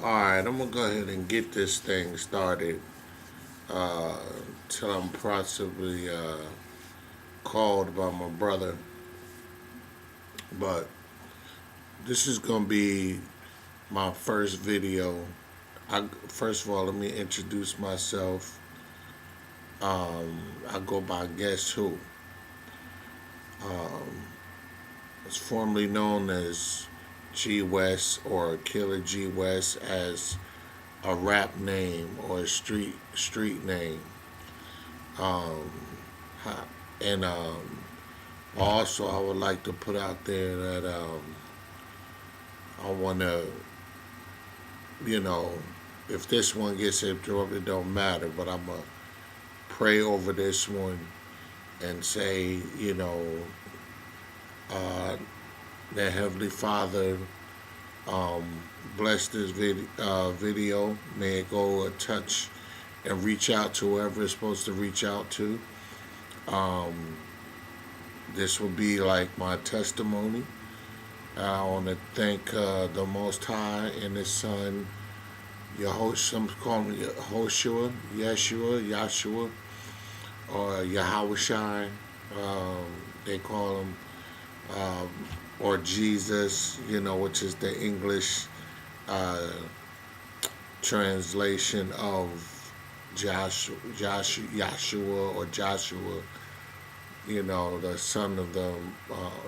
Alright, I'm gonna go ahead and get this thing started uh, till I'm possibly called by my brother. But this is gonna be my first video. First of all, let me introduce myself. I go by Guess Who. It's formerly known as Gwes or Killer Gwes as a rap name or a street name. Um, and also, I would like to put out there that I want to, you know, if this one gets interrupted, it don't matter. But I'm gonna pray over this one and say, uh, that Heavenly Father um, bless this video. May it go a touch and reach out to whoever it's supposed to reach out to. Um, this will be like my testimony. I want to thank the Most High and His Son, some call him Yeshua, or Yahushai. They call him, um, or Jesus, which is the English uh, translation of Joshua or Joshua, the son of the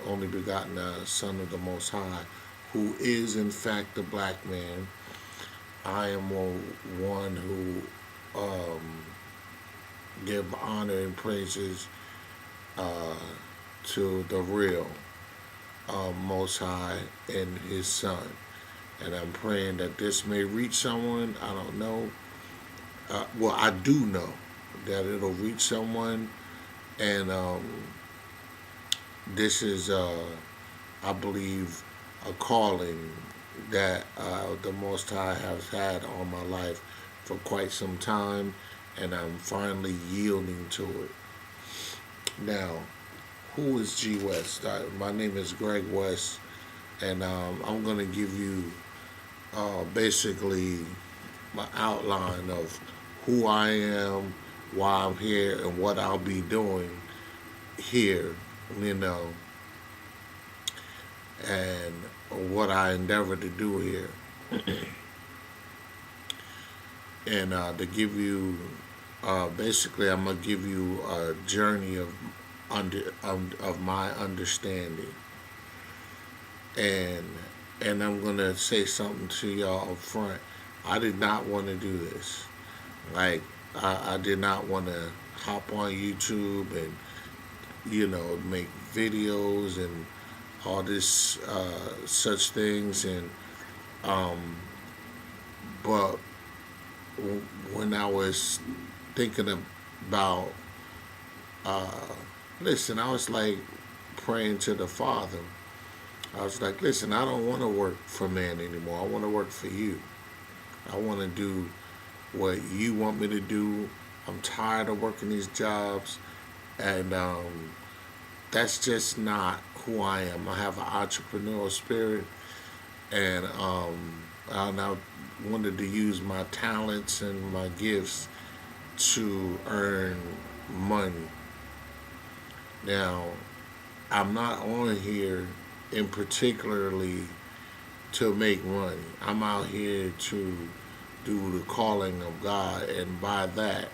only begotten son of the Most High, who is in fact the black man. I am one who give honor and praises uh, to the real Most High and His Son. And I'm praying that this may reach someone. I don't know. Well, I do know that it'll reach someone. And this is, I believe, a calling that the Most High has had on my life for quite some time. And I'm finally yielding to it. Now, who is G West? My name is Greg West, and I'm going to give you basically my outline of who I am, why I'm here, and what I'll be doing here, and what I endeavor to do here. And to give you, basically, I'm going to give you a journey of my understanding, and I'm gonna say something to y'all up front. I did not want to do this. Like I did not want to hop on YouTube and make videos and all this such things. And but when I was thinking about listen, I was like praying to the Father. I was like, listen, I don't want to work for man anymore. I want to work for you. I want to do what you want me to do. I'm tired of working these jobs. And that's just not who I am. I have an entrepreneurial spirit. And I wanted to use my talents and my gifts to earn money. Now, I'm not on here in particularly to make money. I'm out here to do the calling of God, and by that,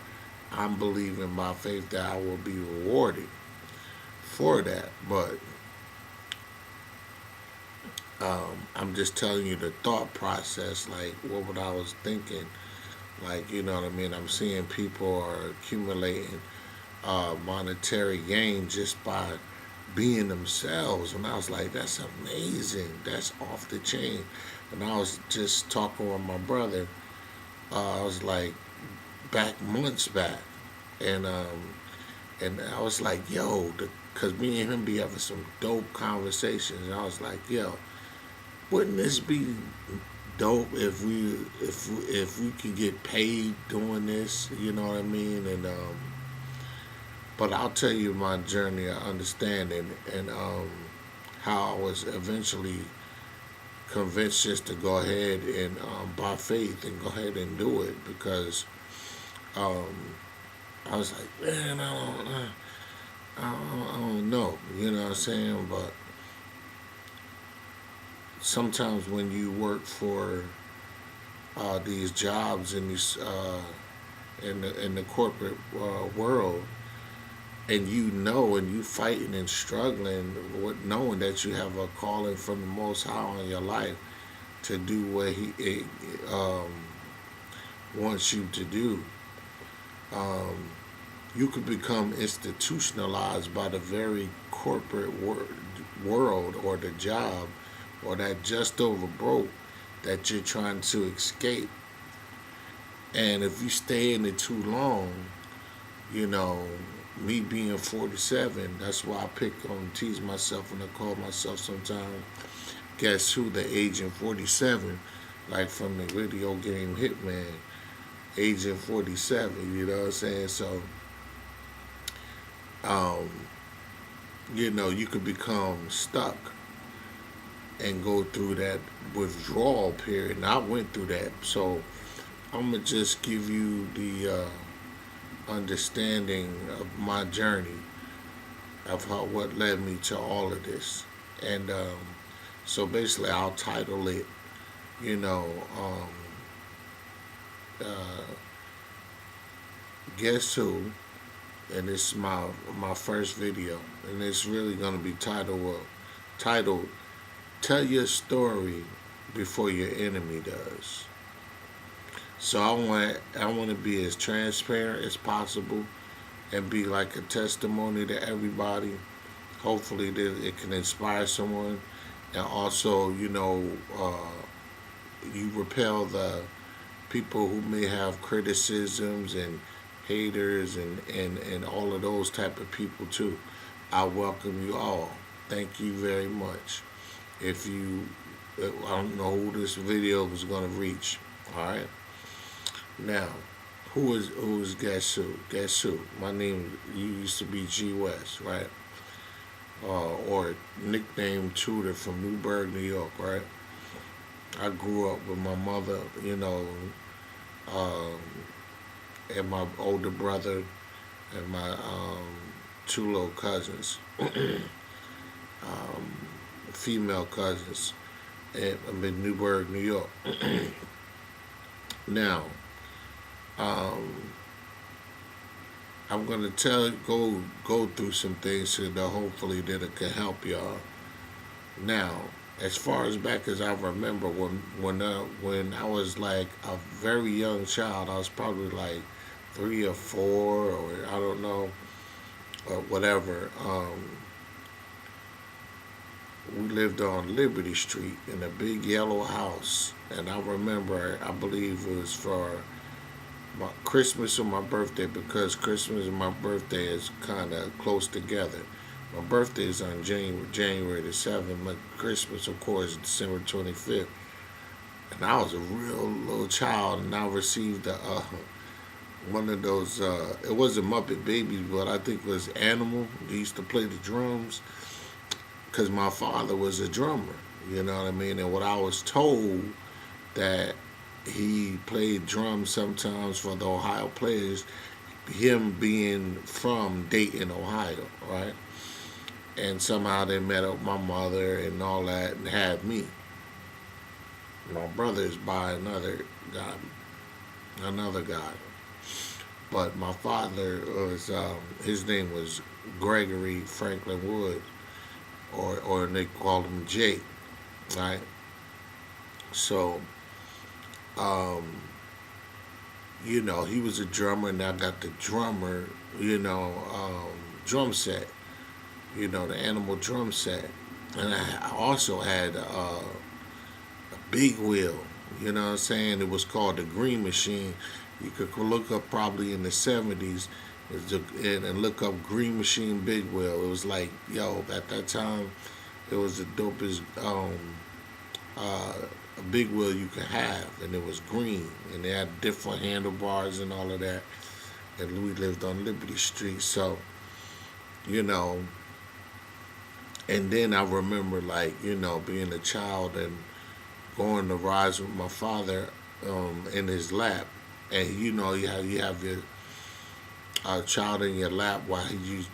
I'm believing by faith that I will be rewarded for that. But I'm just telling you the thought process, like what I was thinking. Like, you know what I mean? I'm seeing people are accumulating monetary gain just by being themselves. And I was like, that's amazing. That's off the chain. And I was just talking with my brother. I was like, months back. And I was like, yo, because me and him be having some dope conversations. And I was like, yo, wouldn't this be dope if we could get paid doing this? You know what I mean? And but I'll tell you my journey of understanding and how I was eventually convinced just to go ahead and by faith and go ahead and do it, because I was like, man, I don't know, you know what I'm saying? But sometimes when you work for these jobs in these in the corporate world, and you know, and you fighting and struggling with knowing that you have a calling from the Most High on your life to do what He wants you to do, you could become institutionalized by the very corporate world or the job or that just over broke that you're trying to escape. And if you stay in it too long, you know, me being 47, that's why I pick on tease myself and I call myself sometimes, guess who, the Agent 47, like from the video game Hitman, Agent 47, you know what I'm saying? So, you know, you could become stuck and go through that withdrawal period. And I went through that. So I'm going to just give you the understanding of my journey of what led me to all of this. And so basically I'll title it, you know, Guess Who? And it's my first video. And it's really going to be titled Tell Your Story Before Your Enemy Does. So I want to be as transparent as possible and be like a testimony to everybody. Hopefully it can inspire someone, and also, you know, you repel the people who may have criticisms and haters and all of those type of people too. I welcome you all. Thank you very much. If you, I don't know who this video is going to reach. All right. Now, who is Guess Who? Guess Who? My name used to be Gwes, right? Or nickname Tudor from Newburgh, New York, right? I grew up with my mother, you know, and my older brother and my two little cousins, female cousins, and I'm in Newburgh, New York. Now, I'm gonna go through some things so that hopefully that it can help y'all. Now, as far as back as I remember, when I was like a very young child, I was probably like 3 or 4, or I don't know, or whatever. We lived on Liberty Street in a big yellow house, and I remember, I believe it was for my Christmas or my birthday, because Christmas and my birthday is kind of close together. My birthday is on January the 7th. My Christmas, of course, is December 25th. And I was a real little child, and I received one of those, it wasn't Muppet Babies, but I think it was Animal. They used to play the drums, because my father was a drummer, you know what I mean? And what I was told, that he played drums sometimes for the Ohio players, him being from Dayton, Ohio, right? And somehow they met up my mother and all that and had me. My brother's by another guy. But my father was, his name was Gregory Franklin Wood, or they called him Jake, right? So, you know, he was a drummer, and I got the drummer, you know, drum set, you know, the Animal drum set. And I also had a big wheel, you know what I'm saying? It was called the Green Machine. You could look up probably in the 70s and look up Green Machine Big Wheel. It was like, yo, at that time, it was the dopest a big wheel you could have, and it was green, and they had different handlebars and all of that. And we lived on Liberty Street, so, you know. And then I remember, like, you know, being a child and going to rise with my father in his lap, and you know you have your child in your lap while you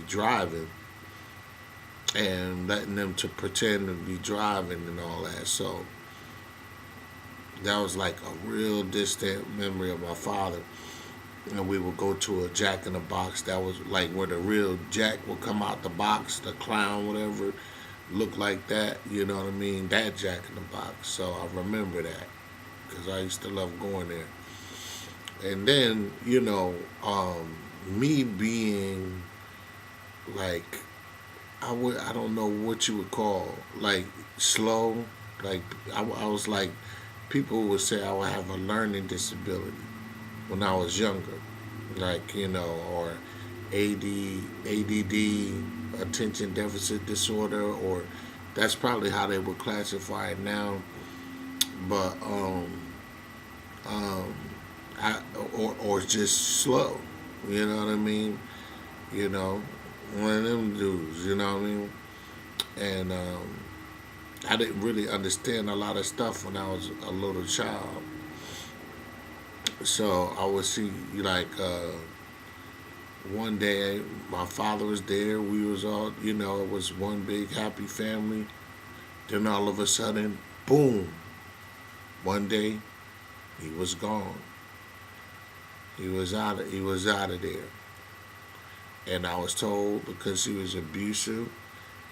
driving, and letting them to pretend to be driving and all that. So that was like a real distant memory of my father. And we would go to a Jack in the Box. That was like where the real Jack would come out the box, the clown, whatever, looked like that. You know what I mean? That Jack in the Box. So I remember that because I used to love going there. And then, you know, me being like, I don't know what you would call, like, slow. Like, I was like, people would say I would have a learning disability when I was younger. Like, you know, or ADD, attention deficit disorder, or that's probably how they would classify it now. But, or just slow, you know what I mean? You know, one of them dudes, you know what I mean? And I didn't really understand a lot of stuff when I was a little child. So I would see, like, one day my father was there. We was all, you know, it was one big happy family. Then all of a sudden, boom, one day he was gone. He was out of there. And I was told because he was abusive,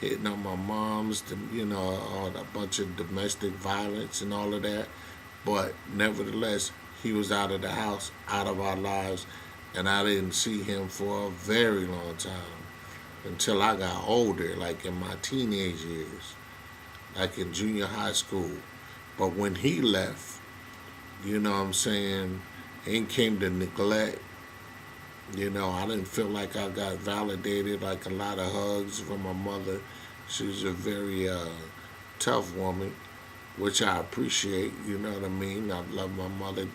hitting on my mom's, you know, a bunch of domestic violence and all of that. But nevertheless, he was out of the house, out of our lives, and I didn't see him for a very long time until I got older, like in my teenage years, like in junior high school. But when he left, you know what I'm saying, and came to neglect, you know, I didn't feel like I got validated, like a lot of hugs from my mother. She was a very tough woman, which I appreciate, you know what I mean? I love my mother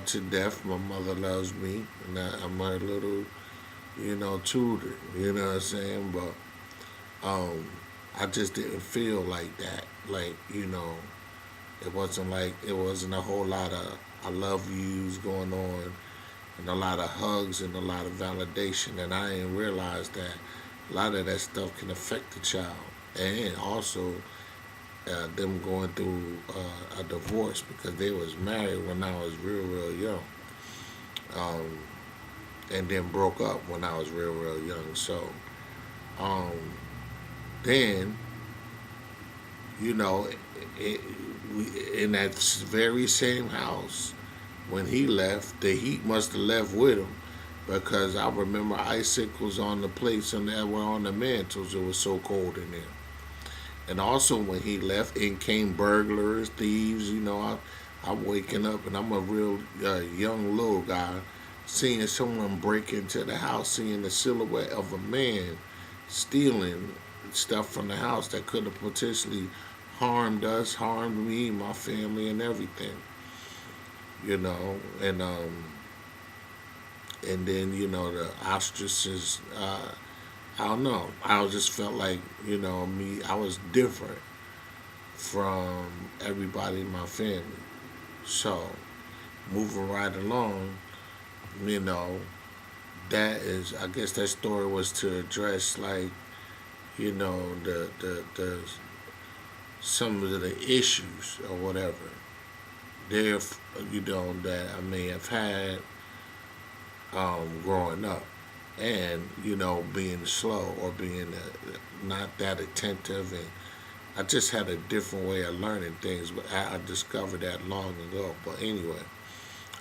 to death. My mother loves me, and I'm her little, you know, tutor, you know what I'm saying? But I just didn't feel like that. Like, you know, it wasn't a whole lot of I love yous going on and a lot of hugs and a lot of validation. And I didn't realize that a lot of that stuff can affect the child. And also them going through a divorce because they was married when I was real young. And then broke up when I was real young. So then, you know, in that very same house, when he left, the heat must have left with him because I remember icicles on the plates and that were on the mantles. It was so cold in there. And also when he left, in came burglars, thieves. You know, I'm waking up and I'm a real young little guy, seeing someone break into the house, seeing the silhouette of a man stealing stuff from the house that could have potentially harmed us, harmed me, my family, and everything. You know, and then, you know, the ostriches. I don't know. I just felt like, you know, I was different from everybody in my family. So, moving right along, you know, I guess that story was to address, like, you know, the some of the issues or whatever there, you know, that I may have had growing up. And, you know, being slow or being not that attentive. And I just had a different way of learning things. But I discovered that long ago. But anyway,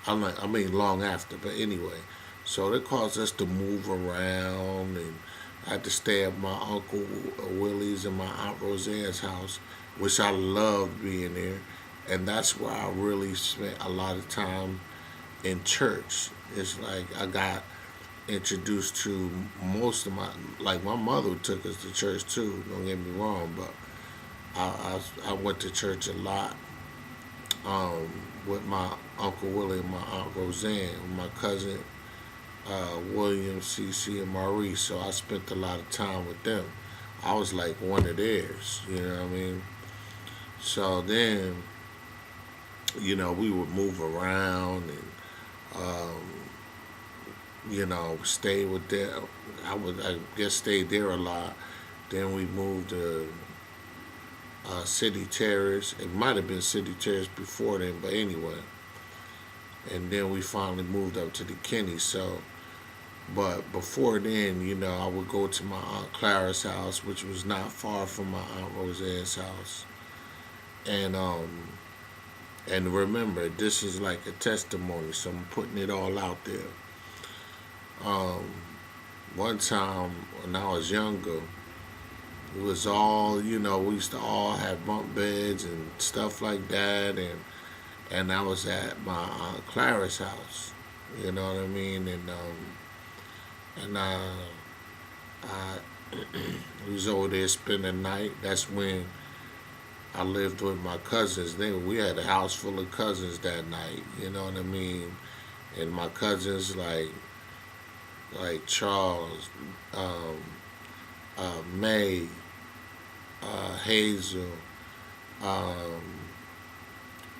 I mean long after. But anyway, so it caused us to move around. And I had to stay at my Uncle Willie's and my Aunt Roseanne's house, which I loved being there. And that's where I really spent a lot of time in church. It's like I got introduced to most of my mother took us to church too, don't get me wrong, but I went to church a lot with my Uncle Willie and my Aunt Roseanne, my cousin William, CC, and Maurice, so I spent a lot of time with them. I was like one of theirs, you know what I mean? So then, you know, we would move around and, you know, stay with them. I guess, stay there a lot. Then we moved to City Terrace. It might have been City Terrace before then, but anyway. And then we finally moved up to the Kenny. So, but before then, you know, I would go to my Aunt Clara's house, which was not far from my Aunt Roseanne's house. And remember, this is like a testimony, so I'm putting it all out there. Um, One time when I was younger, it was all, you know, we used to all have bunk beds and stuff like that, and I was at my Aunt Clara's house, you know what I mean, and I was over there spending the night. That's when I lived with my cousins. Then we had a house full of cousins that night, you know what I mean, and my cousins like Charles, um, May, Hazel, um,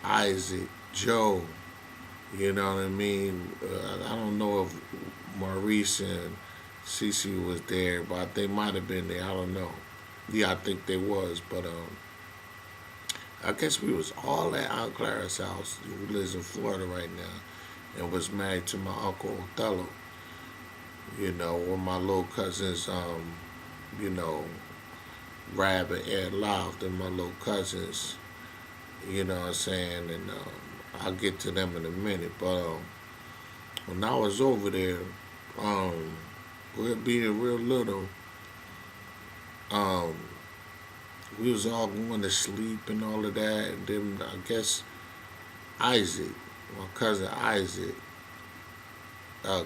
Isaac, Joe. You know what I mean? I don't know if Maurice and Cece was there, but they might have been there. I don't know. Yeah, I think they was, but I guess we was all at Aunt Clara's house, who lives in Florida right now, and was married to my uncle Othello. You know, with my little cousins, you know, Rab and Ed Loft, and my little cousins. You know what I'm saying? And I'll get to them in a minute. But when I was over there, um, we're being real little. Um, we was all going to sleep and all of that. And then I guess Isaac, my cousin Isaac,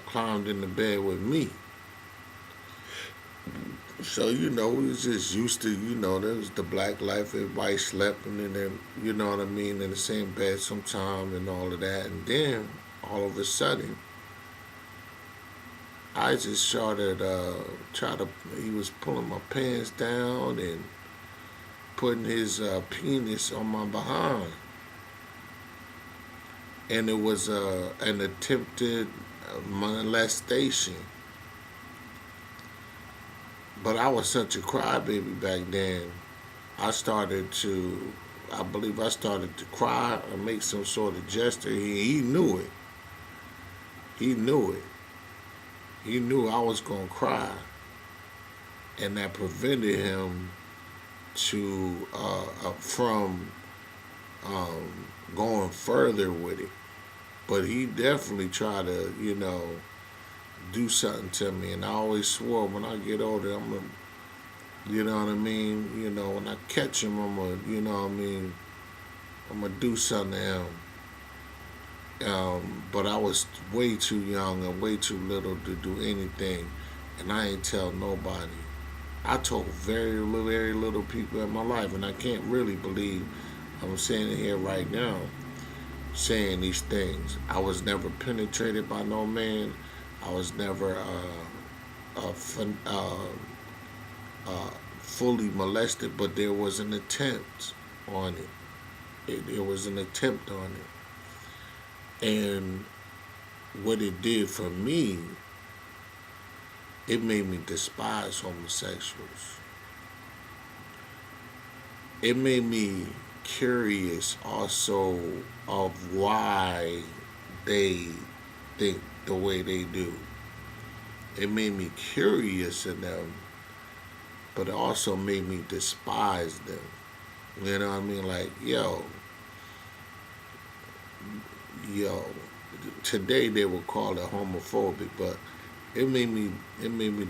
climbed in the bed with me. So, you know, we was just used to, you know, that was the black life. Everybody slept and then, you know what I mean, in the same bed sometime and all of that. And then, all of a sudden, I just started, he was pulling my pants down and putting his penis on my behind. And it was an attempted molestation. But I was such a crybaby back then. I believe I started to cry or make some sort of gesture. He knew it. He knew it. He knew I was going to cry. And that prevented him from going further with it. But he definitely tried to, you know, do something to me. And I always swore when I get older, I'm going to, you know what I mean? You know, when I catch him, I'm going to, you know what I mean? I'm going to do something to him. But I was way too young and way too little to do anything. And I ain't tell nobody. I told very little people in my life. And I can't really believe I'm saying it here right now, saying these things. I was never penetrated by no man. I was never fully molested, but there was an attempt on it. There was an attempt on it. And what it did for me, it made me despise homosexuals. It made me curious also of why they think the way they do. It made me curious in them, but it also made me despise them. You know what I mean? Like, yo, today they would call it homophobic, but it made me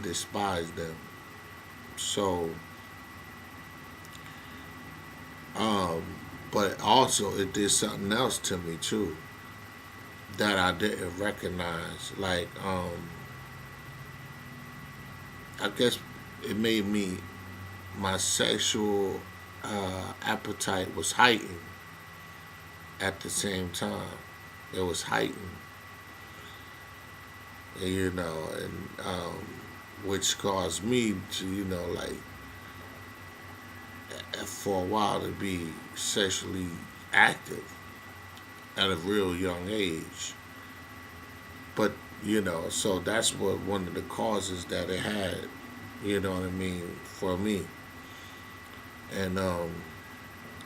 despise them. So, but also it did something else to me too that I didn't recognize. Like, I guess it made me, my sexual appetite was heightened at the same time. It was heightened, you know, and which caused me to, you know, like, for a while to be sexually active at a real young age. But so that's what one of the causes that it had. You know what I mean, for me. And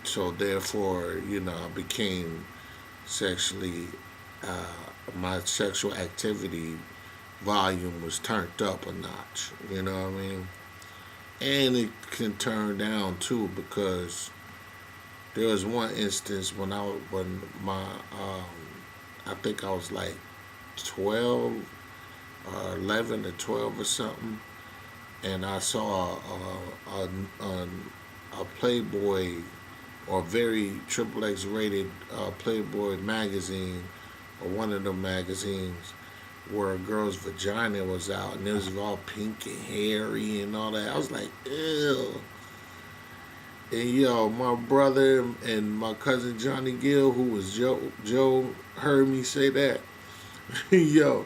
so therefore, I became sexually. My sexual activity volume was turned up a notch. You know what I mean? And it can turn down too, because there was one instance when my I think I was like 12 or 11 or 12 or something, and I saw a Playboy, or very triple X rated Playboy magazine, or one of them magazines, where a girl's vagina was out, and it was all pink and hairy and all that. I was like, ew. And my brother and my cousin Johnny Gill, who was Joe, heard me say that. yo,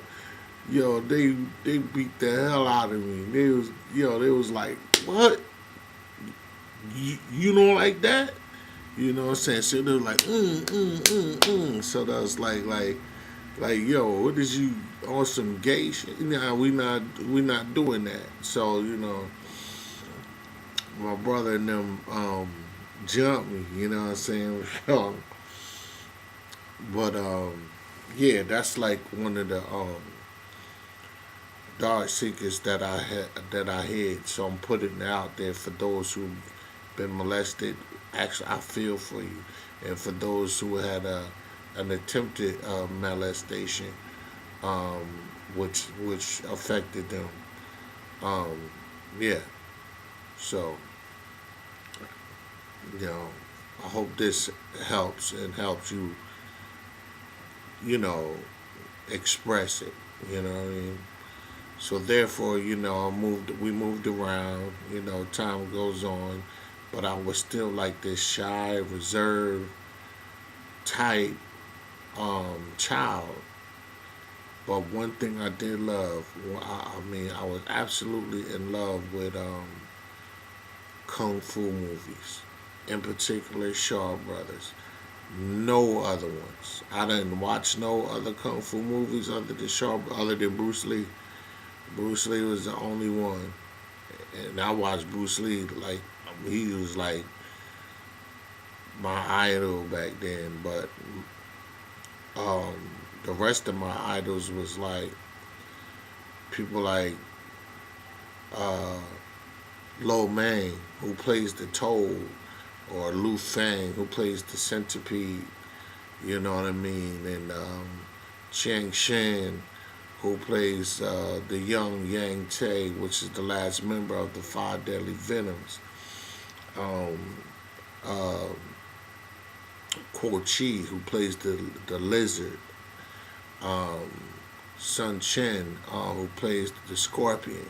they beat the hell out of me. They was like, what? You don't like that? You know what I'm saying? So they were like, So that was like, yo, what is you on some gay shit? Nah, we not doing that. So my brother and them jumped me. You know what I'm saying? But yeah, that's like one of the dark secrets that I had. So I'm putting it out there for those who've been molested. Actually, I feel for you, and for those who had an attempted molestation, which affected them. Yeah. So, I hope this helps and helps you, express it. You know what I mean? So therefore, we moved around. Time goes on, but I was still like this shy, reserved type child. But one thing I did love, I was absolutely in love with kung fu movies, in particular Shaw Brothers. No other ones. I didn't watch no other kung fu movies other than Bruce Lee. Bruce Lee was the only one, and I watched Bruce Lee like he was like my idol back then. But the rest of my idols was like people like Lo Mang, who plays the Toad, or Lu Fang, who plays the Centipede. You know what I mean? And Chang Shen, who plays the young Yang Te, which is the last member of the Five Deadly Venoms. Ko Chi, who plays the lizard. Sun Chen, who plays the scorpion.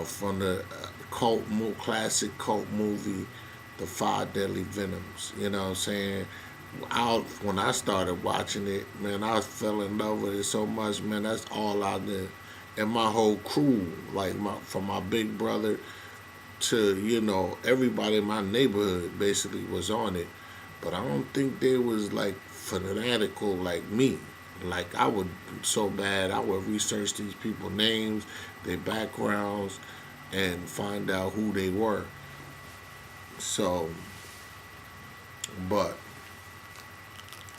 From the classic cult movie, The Five Deadly Venoms. You know what I'm saying? When I started watching it, man, I fell in love with it so much, man. That's all I did. And my whole crew, like from my big brother to, everybody in my neighborhood basically was on it. But I don't think they was like fanatical like me. Like I would so bad, I would research these people's names, their backgrounds, and find out who they were. So, but,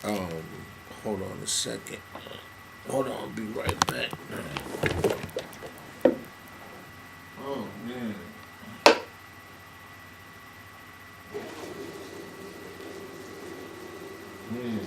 hold on a second. Hold on, I'll be right back. Oh, man. Man.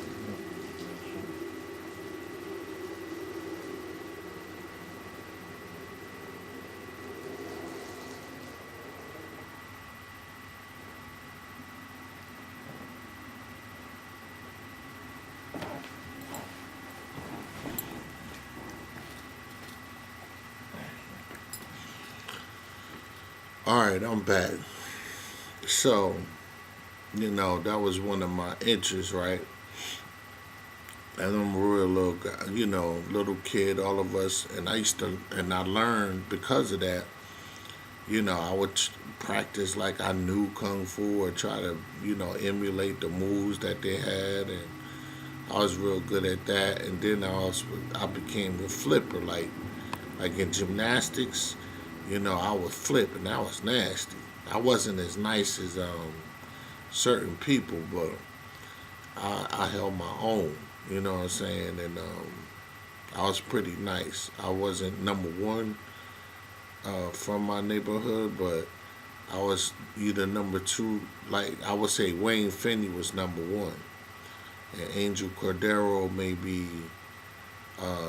All right, I'm back. So, that was one of my interests, right? And I'm a real little guy, little kid, all of us. And I learned because of that, I would practice like I knew kung fu or try to, emulate the moves that they had, and I was real good at that. And then I became a flipper, like in gymnastics, I would flip, and that was nasty. I wasn't as nice as certain people, but I held my own. You know what I'm saying? And I was pretty nice. I wasn't number one from my neighborhood, but I was either number two. Like I would say, Wayne Finney was number one, and Angel Cordero maybe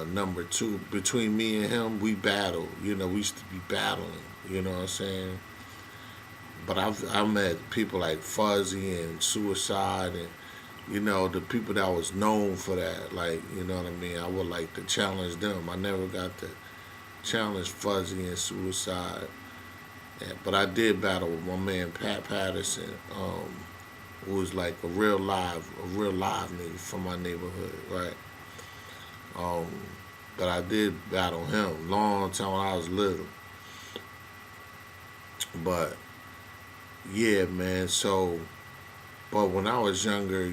number two. Between me and him, we battled. We used to be battling. You know what I'm saying? But I met people like Fuzzy and Suicide, and the people that was known for that. Like, you know what I mean? I would like to challenge them. I never got to challenge Fuzzy and Suicide, but I did battle with my man Pat Patterson, who was like a real live nigga from my neighborhood, right? But I did battle him long time when I was little. But yeah, man. So, but when I was younger,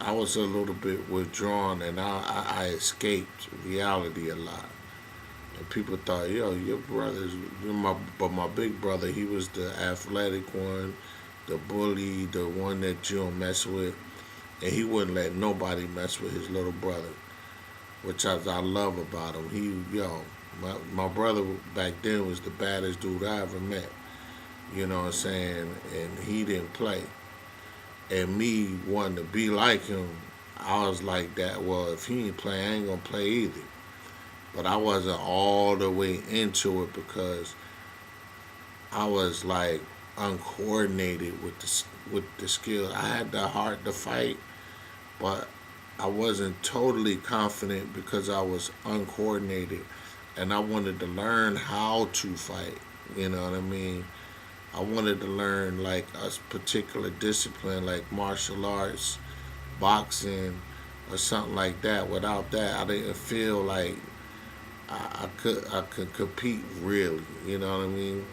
I was a little bit withdrawn, and I escaped reality a lot. And people thought, yo, your brother's but my big brother, he was the athletic one, the bully, the one that you don't mess with, and he wouldn't let nobody mess with his little brother, which I love about him. My brother back then was the baddest dude I ever met. You know what I'm saying? And he didn't play. And me wanting to be like him, I was like that. Well, if he ain't play, I ain't gonna play either. But I wasn't all the way into it because I was like uncoordinated with the skill. I had the heart to fight, but I wasn't totally confident because I was uncoordinated, and I wanted to learn how to fight. You know what I mean? I wanted to learn like a particular discipline, like martial arts, boxing, or something like that. Without that, I didn't feel like I could compete really. You know what I mean?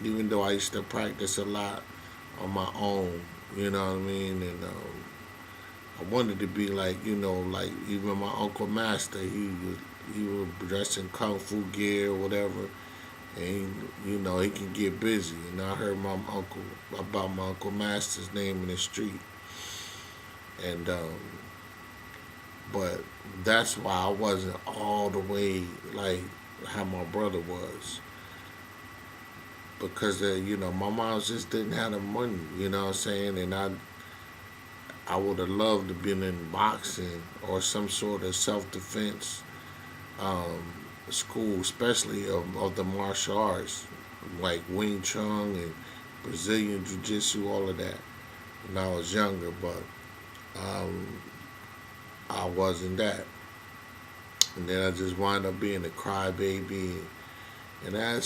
Even though I used to practice a lot on my own. You know what I mean? And I wanted to be like like even my Uncle Master. He was dressed in kung fu gear or whatever. And he can get busy. And I heard about my Uncle Master's name in the street. And but that's why I wasn't all the way like how my brother was. Because my mom just didn't have the money, you know what I'm saying? And I would have loved to been in boxing or some sort of self-defense school, especially of the martial arts, like Wing Chun and Brazilian Jiu-Jitsu, all of that, when I was younger. But I wasn't that. And then I just wound up being a crybaby, and I had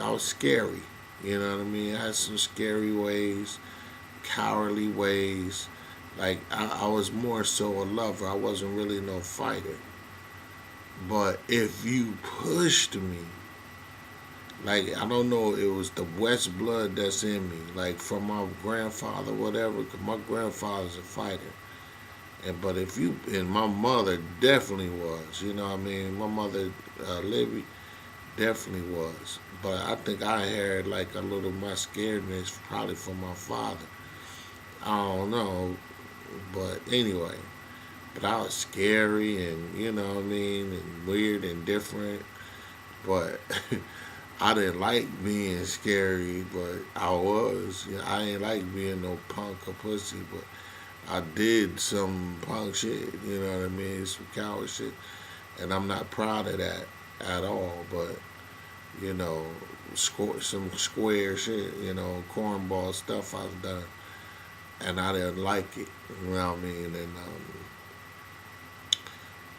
I was scary. You know what I mean? I had some scary ways, cowardly ways. Like I was more so a lover. I wasn't really no fighter. But if you pushed me, like I don't know, it was the West blood that's in me, like from my grandfather, whatever. Cause my grandfather's a fighter, but and my mother definitely was. You know what I mean? My mother, Libby, definitely was. But I think I inherited like a little of my scaredness probably from my father. I don't know, but anyway. But I was scary and, you know what I mean, and weird and different. But I didn't like being scary, but I was. I ain't like being no punk or pussy, but I did some punk shit, you know what I mean, some coward shit. And I'm not proud of that at all, but, some square shit, cornball stuff I've done. And I didn't like it, you know what I mean, and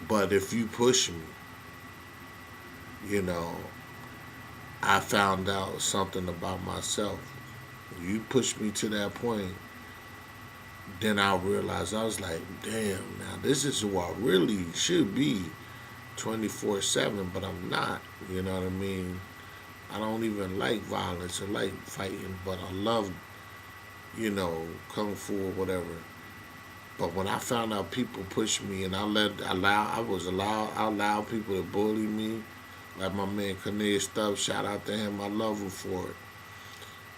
but if you push me, I found out something about myself. You push me to that point, then I realized I was like, damn, now this is who I really should be. 24/7, but I'm not. You know what I mean? I don't even like violence or like fighting, but I love, kung fu or whatever. But when I found out people pushed me and I allowed people to bully me, like my man Cornelius Stubbs, shout out to him, I love him for it.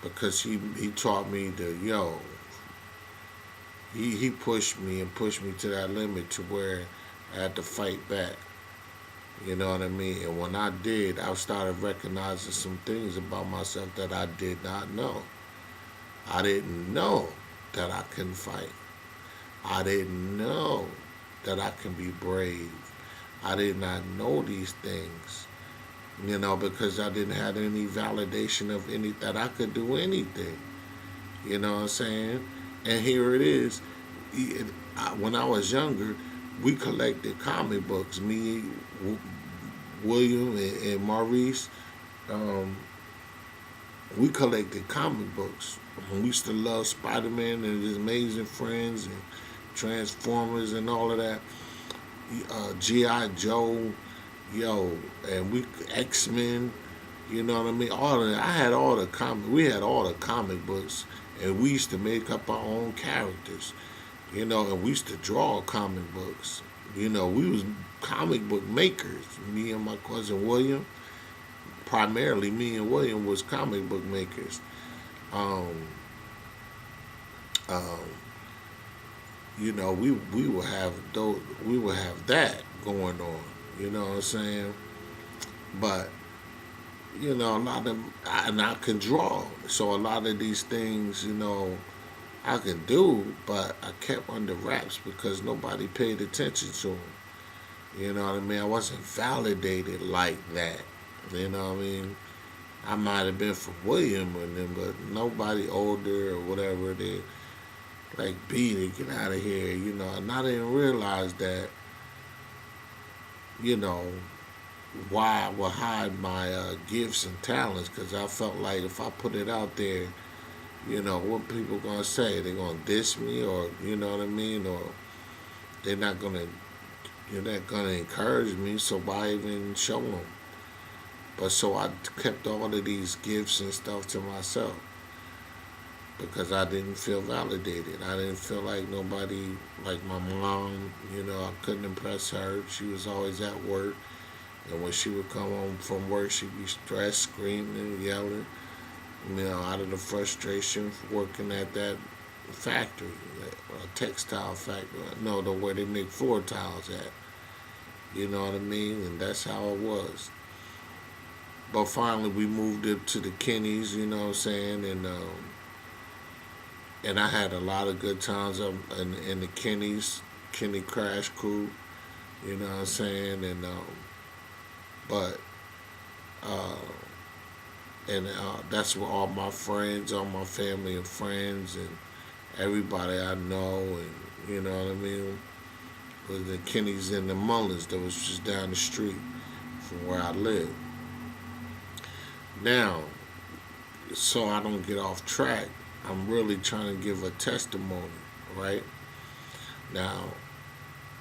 Because he taught me he pushed me and pushed me to that limit to where I had to fight back. You know what I mean? And when I did, I started recognizing some things about myself that I did not know. I didn't know that I couldn't fight. I didn't know that I can be brave. I did not know these things, because I didn't have any validation of that I could do anything. You know what I'm saying? And here it is. When I was younger, we collected comic books. Me, William, and Maurice, we collected comic books. We used to love Spider-Man and His Amazing Friends and Transformers and all of that. G.I. Joe, and we X-Men. You know what I mean? We had all the comic books, and we used to make up our own characters. And we used to draw comic books. We was comic book makers. Me and my cousin William, primarily me and William was comic book makers. We would have that going on. You know what I'm saying? But a lot of and I can draw, so a lot of these things, I can do, but I kept under wraps because nobody paid attention to them. You know what I mean? I wasn't validated like that. You know what I mean? I might have been for William and them, but nobody older or whatever they like beat it, get out of here. And I didn't realize that. Why I would hide my gifts and talents, because I felt like if I put it out there, what people gonna say? They gonna diss me, or you know what I mean, or they're not gonna encourage me. So why even show them? But so I kept all of these gifts and stuff to myself because I didn't feel validated. I didn't feel like nobody, like my mom. I couldn't impress her. She was always at work. And when she would come home from work, she'd be stressed, screaming, yelling, out of the frustration of working at that factory, a textile factory. No, the where they make floor tiles at. You know what I mean? And that's how it was. But finally, we moved up to the Kennys, you know what I'm saying? And I had a lot of good times in the Kenny Crash Crew, you know what I'm saying? And but that's where all my friends, all my family and friends, and everybody I know, and you know what I mean, was the Kennys and the Mullins that was just down the street from where I live. Now, so I don't get off track, I'm really trying to give a testimony, right? Now,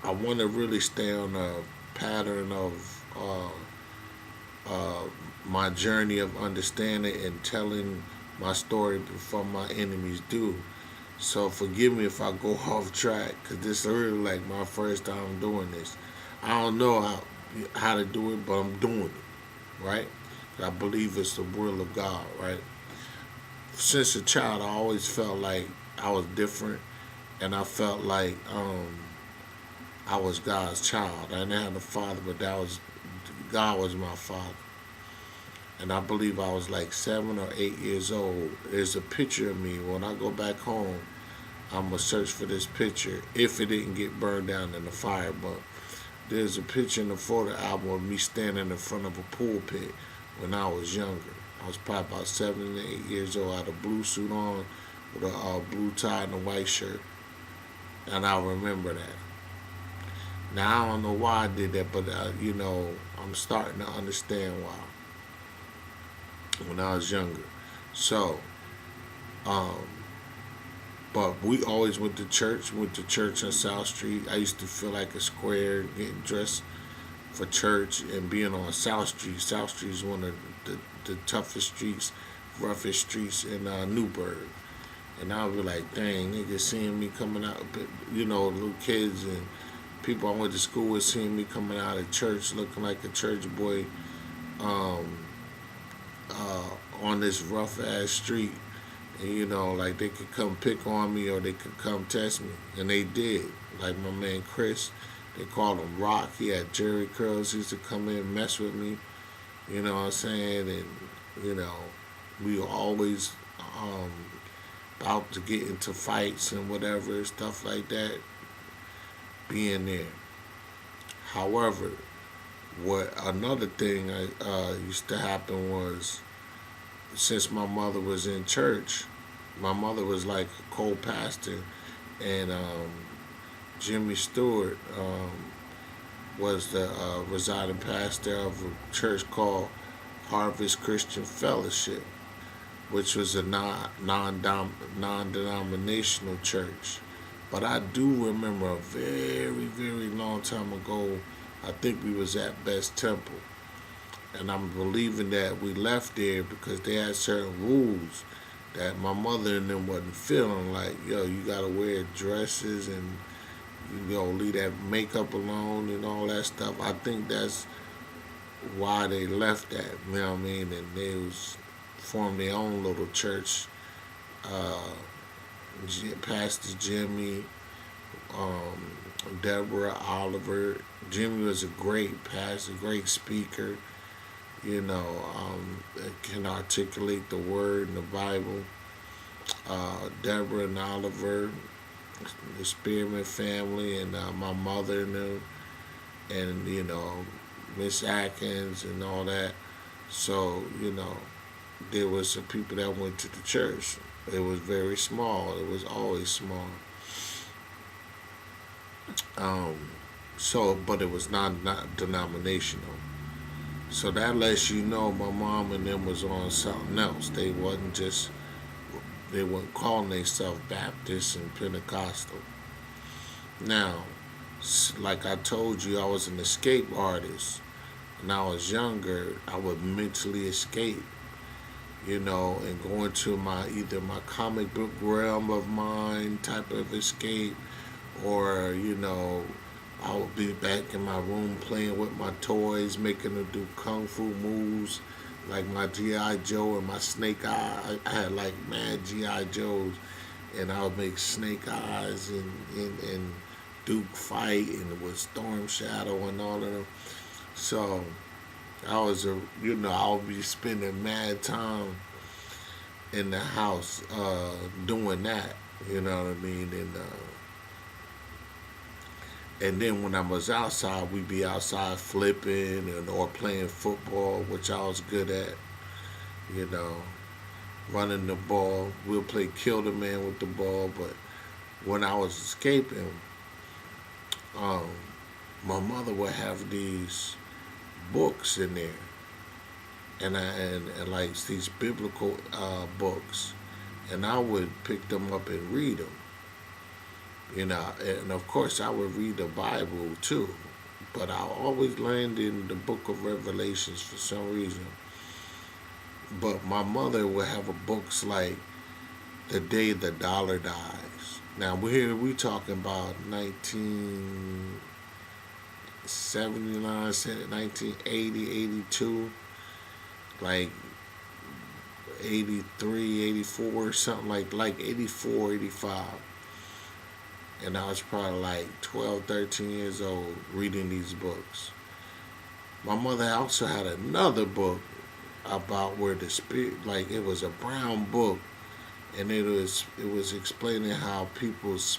I want to really stay on a pattern of my journey of understanding and telling my story before my enemies do. So forgive me if I go off track, because this is really like my first time doing this. I don't know how to do it, but I'm doing it, right? I believe it's the will of God, right? Since a child, I always felt like I was different, and I felt like I was God's child. I didn't have a father, but God was my father. And I believe I was like 7 or 8 years old. There's a picture of me. When I go back home, I'm going to search for this picture, if it didn't get burned down in the fire. But there's a picture in the photo album of me standing in front of a pulpit when I was younger. I was probably about 7 or 8 years old. I had a blue suit on with a blue tie and a white shirt. And I remember that. Now, I don't know why I did that, but, I'm starting to understand why. When I was younger. So, but we always went to church on South Street. I used to feel like a square, getting dressed for church and being on South Street. South Street is one of the toughest streets, roughest streets in Newburgh. And I would be like, dang, niggas seeing me coming out, little kids and people I went to school with seeing me coming out of church looking like a church boy on this rough ass street. And, like they could come pick on me or they could come test me. And they did. Like my man Chris, they called him Rock. He had Jerry curls. He used to come in and mess with me. You know what I'm saying? And, we were always about to get into fights and whatever, stuff like that, being there. However, another thing used to happen was, since my mother was in church, my mother was like a co-pastor, and Jimmy Stewart was the residing pastor of a church called Harvest Christian Fellowship, which was a non-denominational church. But I do remember a very, very long time ago, I think we was at Best Temple. And I'm believing that we left there because they had certain rules that my mother and them wasn't feeling, like, you gotta wear dresses and leave that makeup alone and all that stuff. I think that's why they left that, you know what I mean? And they formed their own little church. Pastor Jimmy, Deborah, Oliver. Jimmy was a great pastor, great speaker, can articulate the word in the Bible. Deborah and Oliver, the Spearman family, and my mother and them, and, Miss Atkins and all that. So, there was some people that went to the church. It was very small. It was always small. But it was not denominational. So that lets you know my mom and them was on something else. They weren't calling themselves Baptist and Pentecostal. Now, like I told you, I was an escape artist. When I was younger, I would mentally escape, and go into either my comic book realm of mine type of escape, or, I would be back in my room playing with my toys, making them do kung fu moves, like my G.I. Joe and my Snake Eye. I had like mad G.I. Joes, and I would make Snake Eyes and Duke fight, and with Storm Shadow and all of them. So I was I would be spending mad time in the house doing that, you know what I mean? And then when I was outside, we'd be outside flipping or playing football, which I was good at, running the ball. We'll play kill the man with the ball. But when I was escaping, my mother would have these books in there, and like these biblical books, and I would pick them up and read them. And of course I would read the Bible too, but I always landed in the book of Revelations for some reason. But my mother would have books like The Day the Dollar Dies. Now we talking about 1979, 1980, 82, like 83, 84, something like 84, 85. And I was probably like 12, 13 years old reading these books. My mother also had another book about where the spirit, like it was a brown book, and it was explaining how people's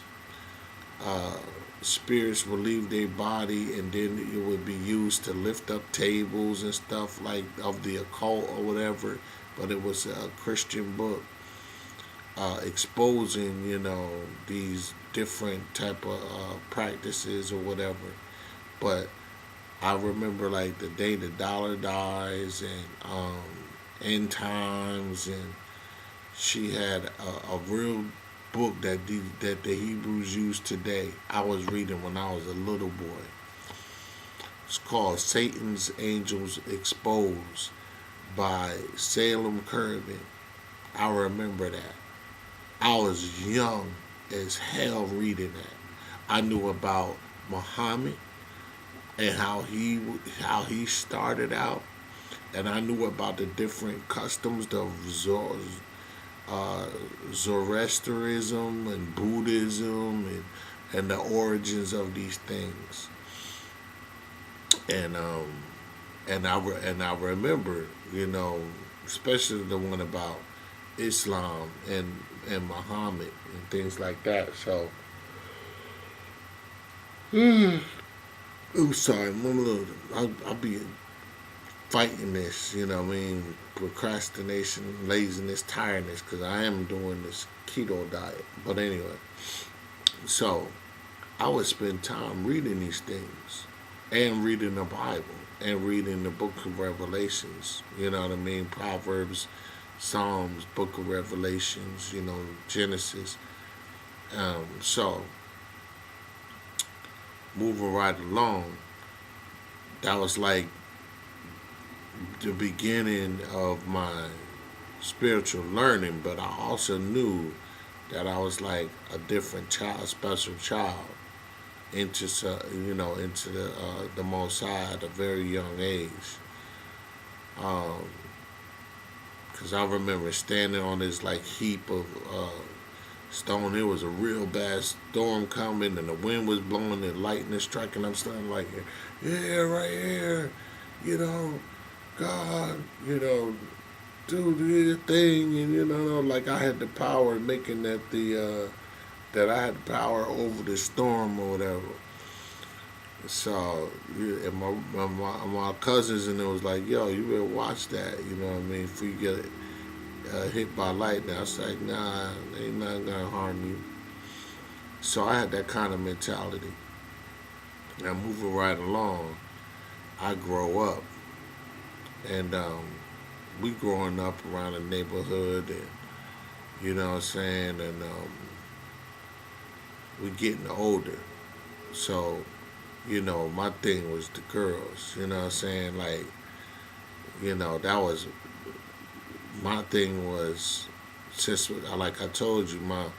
spirits would leave their body, and then it would be used to lift up tables and stuff like of the occult or whatever. But it was a Christian book exposing, these different type of practices or whatever. But I remember like The Day the Dollar Dies and End Times, and she had a real book that the Hebrews use today. I was reading when I was a little boy. It's called Satan's Angels Exposed by Salem Kervin. I remember that. I was young as hell reading that. I knew about Muhammad and how he started out, and I knew about the different customs, the Zoroastrianism and Buddhism and the origins of these things. And I remember, especially the one about Islam and Muhammad and things like that. So, I'm sorry, I'll be fighting this, procrastination, laziness, tiredness, because I am doing this keto diet. But anyway, so I would spend time reading these things and reading the Bible and reading the book of Revelations, Proverbs, Psalms, book of Revelations, Genesis. So, moving right along, that was like the beginning of my spiritual learning, but I also knew that I was like a different child, a special child, into the Most High at a very young age. Because I remember standing on this like heap of stone. It was a real bad storm coming, and the wind was blowing, and lightning striking. I'm standing like, yeah, right here, God, do the thing, and like I had the power of making that that I had the power over the storm or whatever. So, and my cousins and it was like, yo, you better watch that, if you get hit by lightning. I was like, nah, they not gonna harm you. So I had that kind of mentality. Now moving right along, I grow up, and we growing up around the neighborhood, and you know what I'm saying, and we getting older. So, my thing was the girls, you know what I'm saying, like, that was, my thing was, since, like I told you, my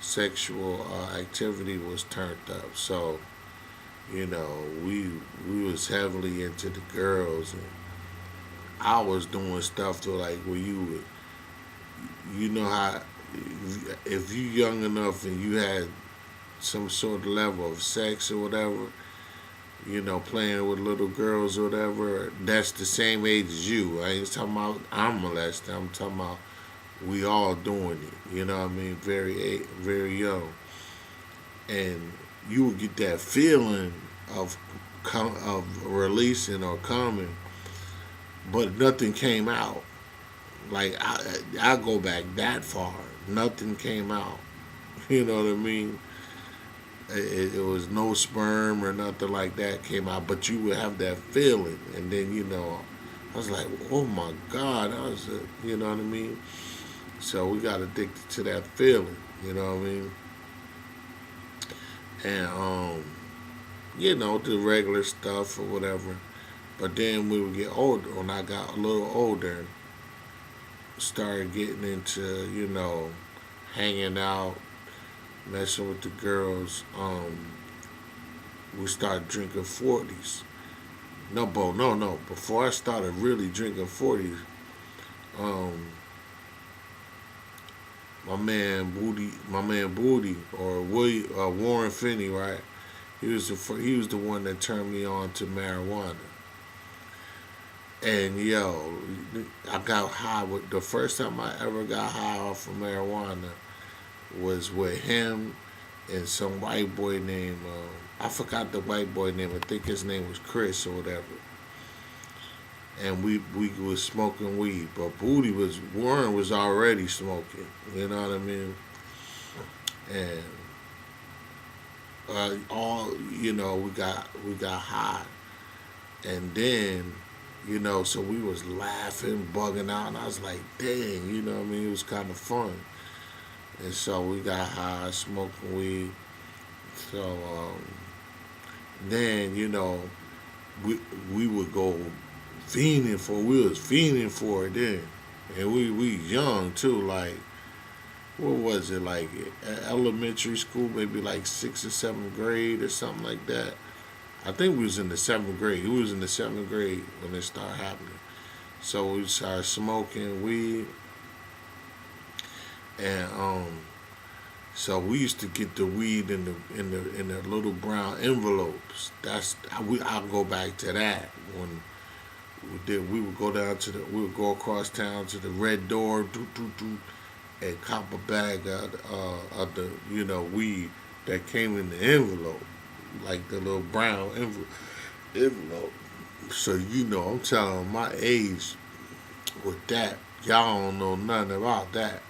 sexual activity was turned up. So, we was heavily into the girls, and I was doing stuff to like where you know how, if you young enough and you had some sort of level of sex or whatever, playing with little girls or whatever, that's the same age as you. I ain't talking about I'm molested. I'm talking about we all doing it. You know what I mean? Very, very young. And you would get that feeling of releasing or coming, but nothing came out. Like, I go back that far. Nothing came out. You know what I mean? It was no sperm or nothing like that came out, but you would have that feeling. And then, I was like, oh my God, you know what I mean? So we got addicted to that feeling, you know what I mean? And, the regular stuff or whatever. But then we would get older. When I got a little older, started getting into, hanging out, messing with the girls. We started drinking 40s. No. Before I started really drinking 40s, my man Booty, or Warren Finney, right? He was the one that turned me on to marijuana. And I got high with, the first time I ever got high off of marijuana was with him and some white boy named, I forgot the white boy name, I think his name was Chris or whatever. And we was smoking weed, but Warren was already smoking, you know what I mean? And we got high, and then so we was laughing, bugging out, and I was like, dang, you know what I mean? It was kind of fun. And so we got high, smoking weed. So then we would go fiending for. We was fiending for it then, and we young too. Like what was it like elementary school? Maybe like 6th or 7th grade or something like that. I think we was in the 7th grade. We was in the 7th grade when it started happening. So we started smoking weed, and so we used to get the weed in the little brown envelopes. I'll go back to that when we would go down to we would go across town to the red door, and cop a bag of the weed that came in the envelope, like the little brown envelope. So I'm telling my age with that. Y'all don't know nothing about that.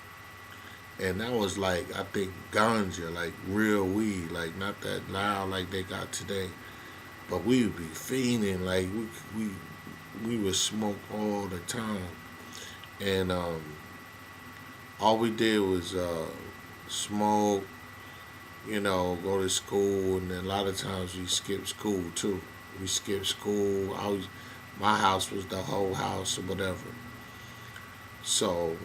And that was like I think ganja, like real weed, like not that loud like they got today. But we would be fiending, like we would smoke all the time, and all we did was smoke, go to school, and then a lot of times we skipped school too. We skipped school. My house was the whole house or whatever. So,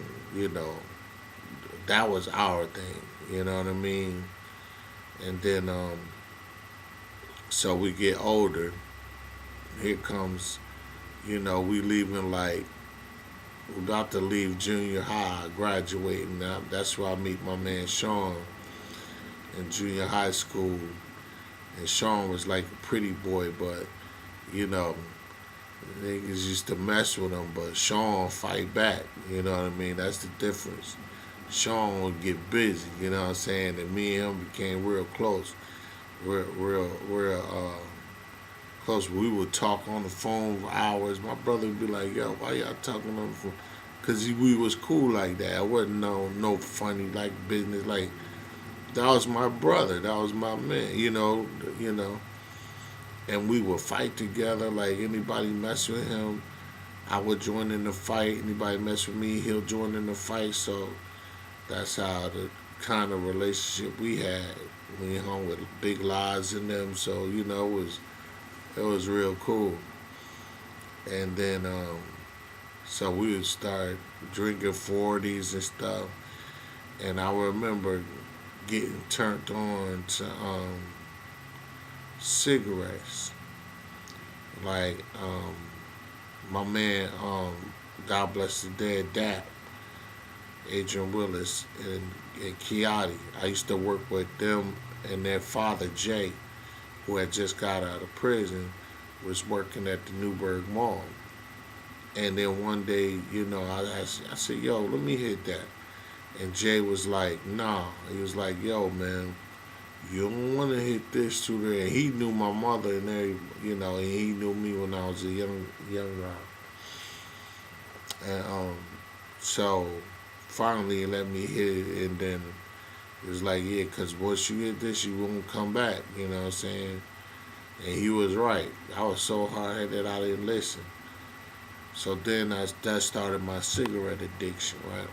that was our thing. You know what I mean? And then, so we get older. Here comes, we leaving like, we're about to leave junior high, graduating. Now, that's where I meet my man Sean in junior high school. And Sean was like a pretty boy, but, niggas used to mess with him, but Sean fight back. You know what I mean? That's the difference. Sean would get busy, you know what I'm saying? And me and him became real close. Real close. We would talk on the phone for hours. My brother would be like, yo, why y'all talking on the phone? Because we was cool like that. I wasn't no funny like business. Like, that was my brother. That was my man, And we would fight together. Like, anybody mess with him, I would join in the fight. Anybody mess with me, he'll join in the fight. So that's how the kind of relationship we had. We hung with big lies in them. So, it was real cool. And then, so we would start drinking 40s and stuff. And I remember getting turned on to cigarettes. Like, my man, God bless the dead, Dap, Adrian Willis, and Kiati. I used to work with them and their father, Jay, who had just got out of prison, was working at the Newburgh Mall. And then one day, I said, yo, let me hit that. And Jay was like, nah. He was like, yo, man, you don't want to hit this too there. And he knew my mother and and he knew me when I was a young guy. And so finally he let me hit it, and then it was like, yeah, because once you hit this, you won't come back, you know what I'm saying? And he was right. I was so hard-headed I didn't listen. So then that started my cigarette addiction, right?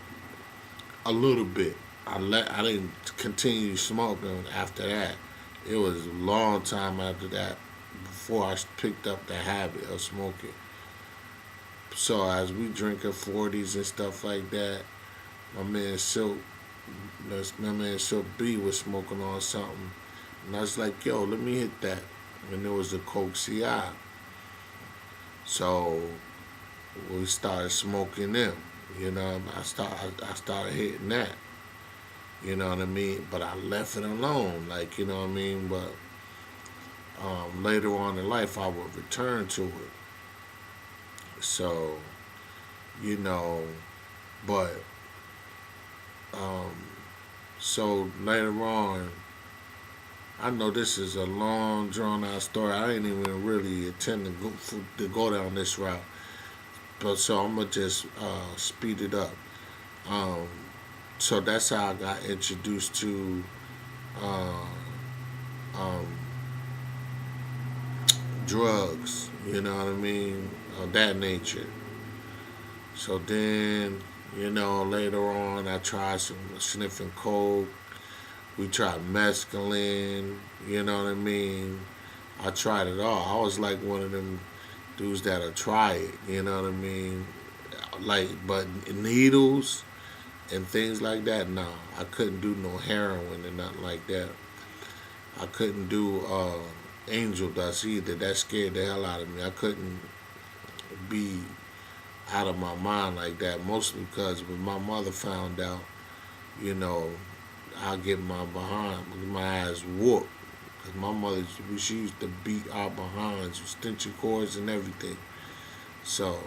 A little bit. I didn't continue smoking after that. It was a long time after that before I picked up the habit of smoking. So as we drinking 40s and stuff like that, my man Silk B was smoking on something. And I was like, yo, let me hit that. And it was the Coke CI. So we started smoking them. I started hitting that. You know what I mean? But I left it alone, like, you know what I mean? But later on in life, I would return to it. So, but, so later on, I know this is a long, drawn-out story. I didn't even really intend to go down this route. But so I'm going to just speed it up. So that's how I got introduced to drugs, you know what I mean, of that nature. So then, later on I tried some sniffing coke. We tried mescaline, you know what I mean. I tried it all. I was like one of them dudes that'll try it. You know what I mean? Like, but needles and things like that, no. I couldn't do no heroin and nothing like that. I couldn't do angel dust either. That scared the hell out of me. I couldn't be out of my mind like that, mostly because when my mother found out, you know, I get my ass whooped. Cause my mother, she used to beat our behinds with extension cords and everything. So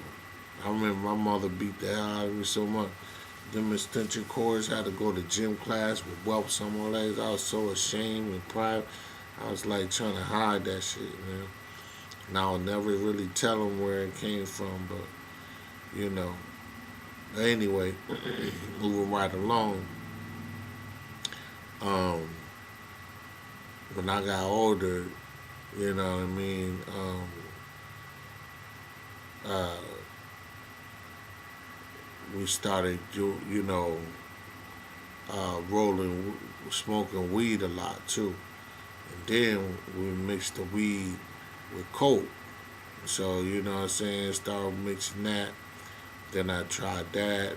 I remember my mother beat the hell out of me so much. Them extension cords, had to go to gym class with whelps on my legs. I was so ashamed and proud. I was like trying to hide that shit, man. And I would never really tell them where it came from, but you know. Anyway, moving right along. When I got older, you know what I mean. Uh, we started, rolling, smoking weed a lot too. And then we mixed the weed with coke. So, you know what I'm saying, started mixing that. Then I tried that.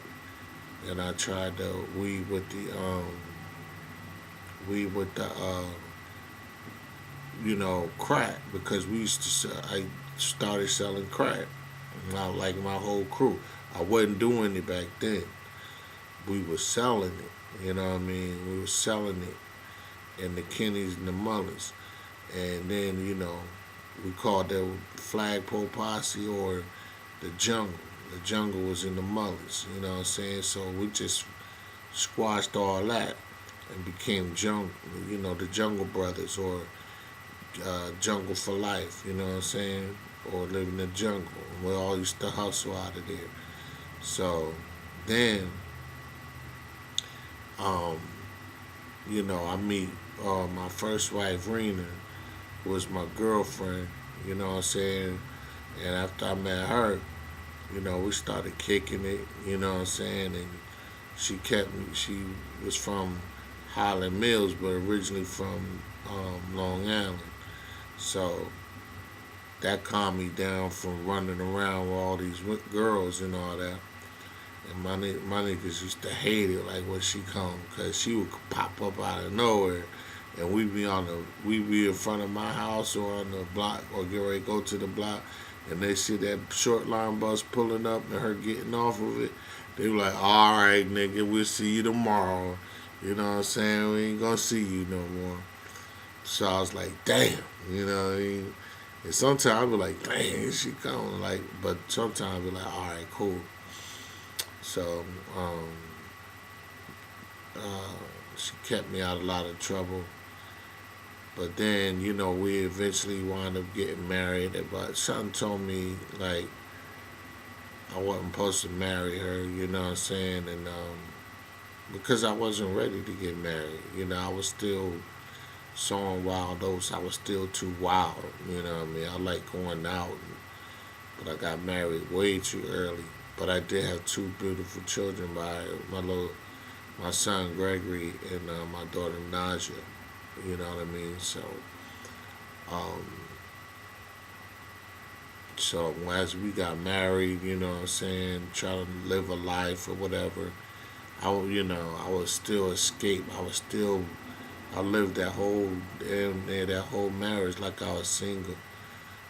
Then I tried the weed with the, crack, because we used to I started selling crack. Like my whole crew. I wasn't doing it back then. We were selling it. You know what I mean? We were selling it in the Kenneys and the Mullins. And then, we called that Flagpole Posse or the Jungle. The Jungle was in the Mullins, you know what I'm saying? So we just squashed all that and became the Jungle Brothers, or Jungle for Life, you know what I'm saying? Or Live in the Jungle. We all used to hustle out of there. So then, I meet my first wife, Rena, who was my girlfriend, you know what I'm saying? And after I met her, we started kicking it, you know what I'm saying? And she was from Highland Mills, but originally from Long Island. So that calmed me down from running around with all these girls and all that. And my niggas used to hate it, like when she come, cause she would pop up out of nowhere, and we'd be in front of my house or on the block, or get ready to go to the block, and they see that short line bus pulling up and her getting off of it. They were like, "All right, nigga, we'll see you tomorrow." You know what I'm saying? We ain't gonna see you no more. So I was like, damn, you know what I mean? And sometimes I'd be like, dang, here she coming, like, but sometimes I'd be like, all right, cool. So, she kept me out of a lot of trouble. But then, we eventually wound up getting married. But something told me, like, I wasn't supposed to marry her, you know what I'm saying? And because I wasn't ready to get married. I was still sowing wild oats. I was still too wild, you know what I mean? I like going out, but I got married way too early. But I did have two beautiful children by my son Gregory and my daughter Naja. You know what I mean? So as we got married, you know what I'm saying, trying to live a life or whatever, I was still escape. I lived that whole marriage like I was single.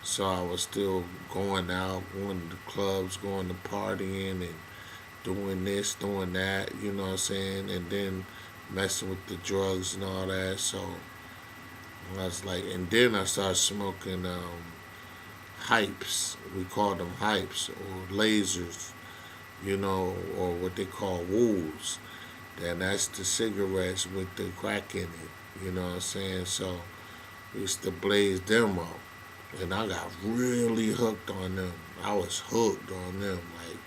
So I was still going out, going to the clubs, going to partying, and doing this, doing that, you know what I'm saying? And then messing with the drugs and all that. So I was like, and then I started smoking hypes. We called them hypes, or lasers, or what they call wolves. And that's the cigarettes with the crack in it, you know what I'm saying? So we used to blaze them up. And I got really hooked on them. I was hooked on them. Like,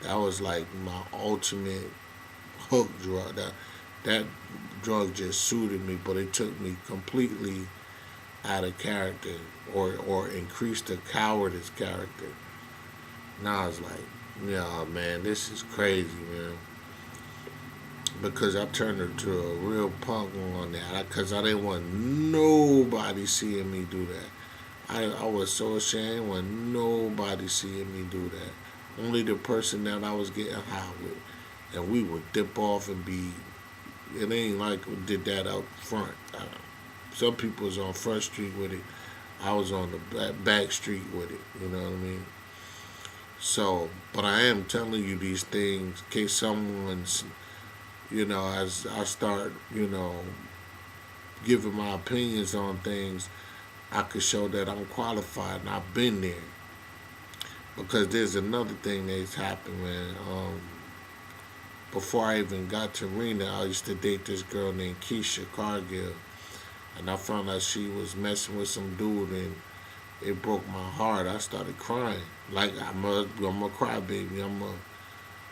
that was like my ultimate hook drug. That drug just suited me, but it took me completely out of character, or increased the cowardice character. Now I was like, yeah, man, this is crazy, man. Because I turned into a real punk on that. Because I didn't want nobody seeing me do that. I was so ashamed when nobody seeing me do that. Only the person that I was getting high with. And we would dip off and be, it ain't like we did that out front. Some people was on Front Street with it. I was on the back street with it. You know what I mean? So, but I am telling you these things in case someone's, as I start, giving my opinions on things, I could show that I'm qualified and I've been there. Because there's another thing that's happened, man. Before I even got to Rena, I used to date this girl named Keisha Cargill. And I found out she was messing with some dude, and it broke my heart. I started crying. Like, I'm a crybaby.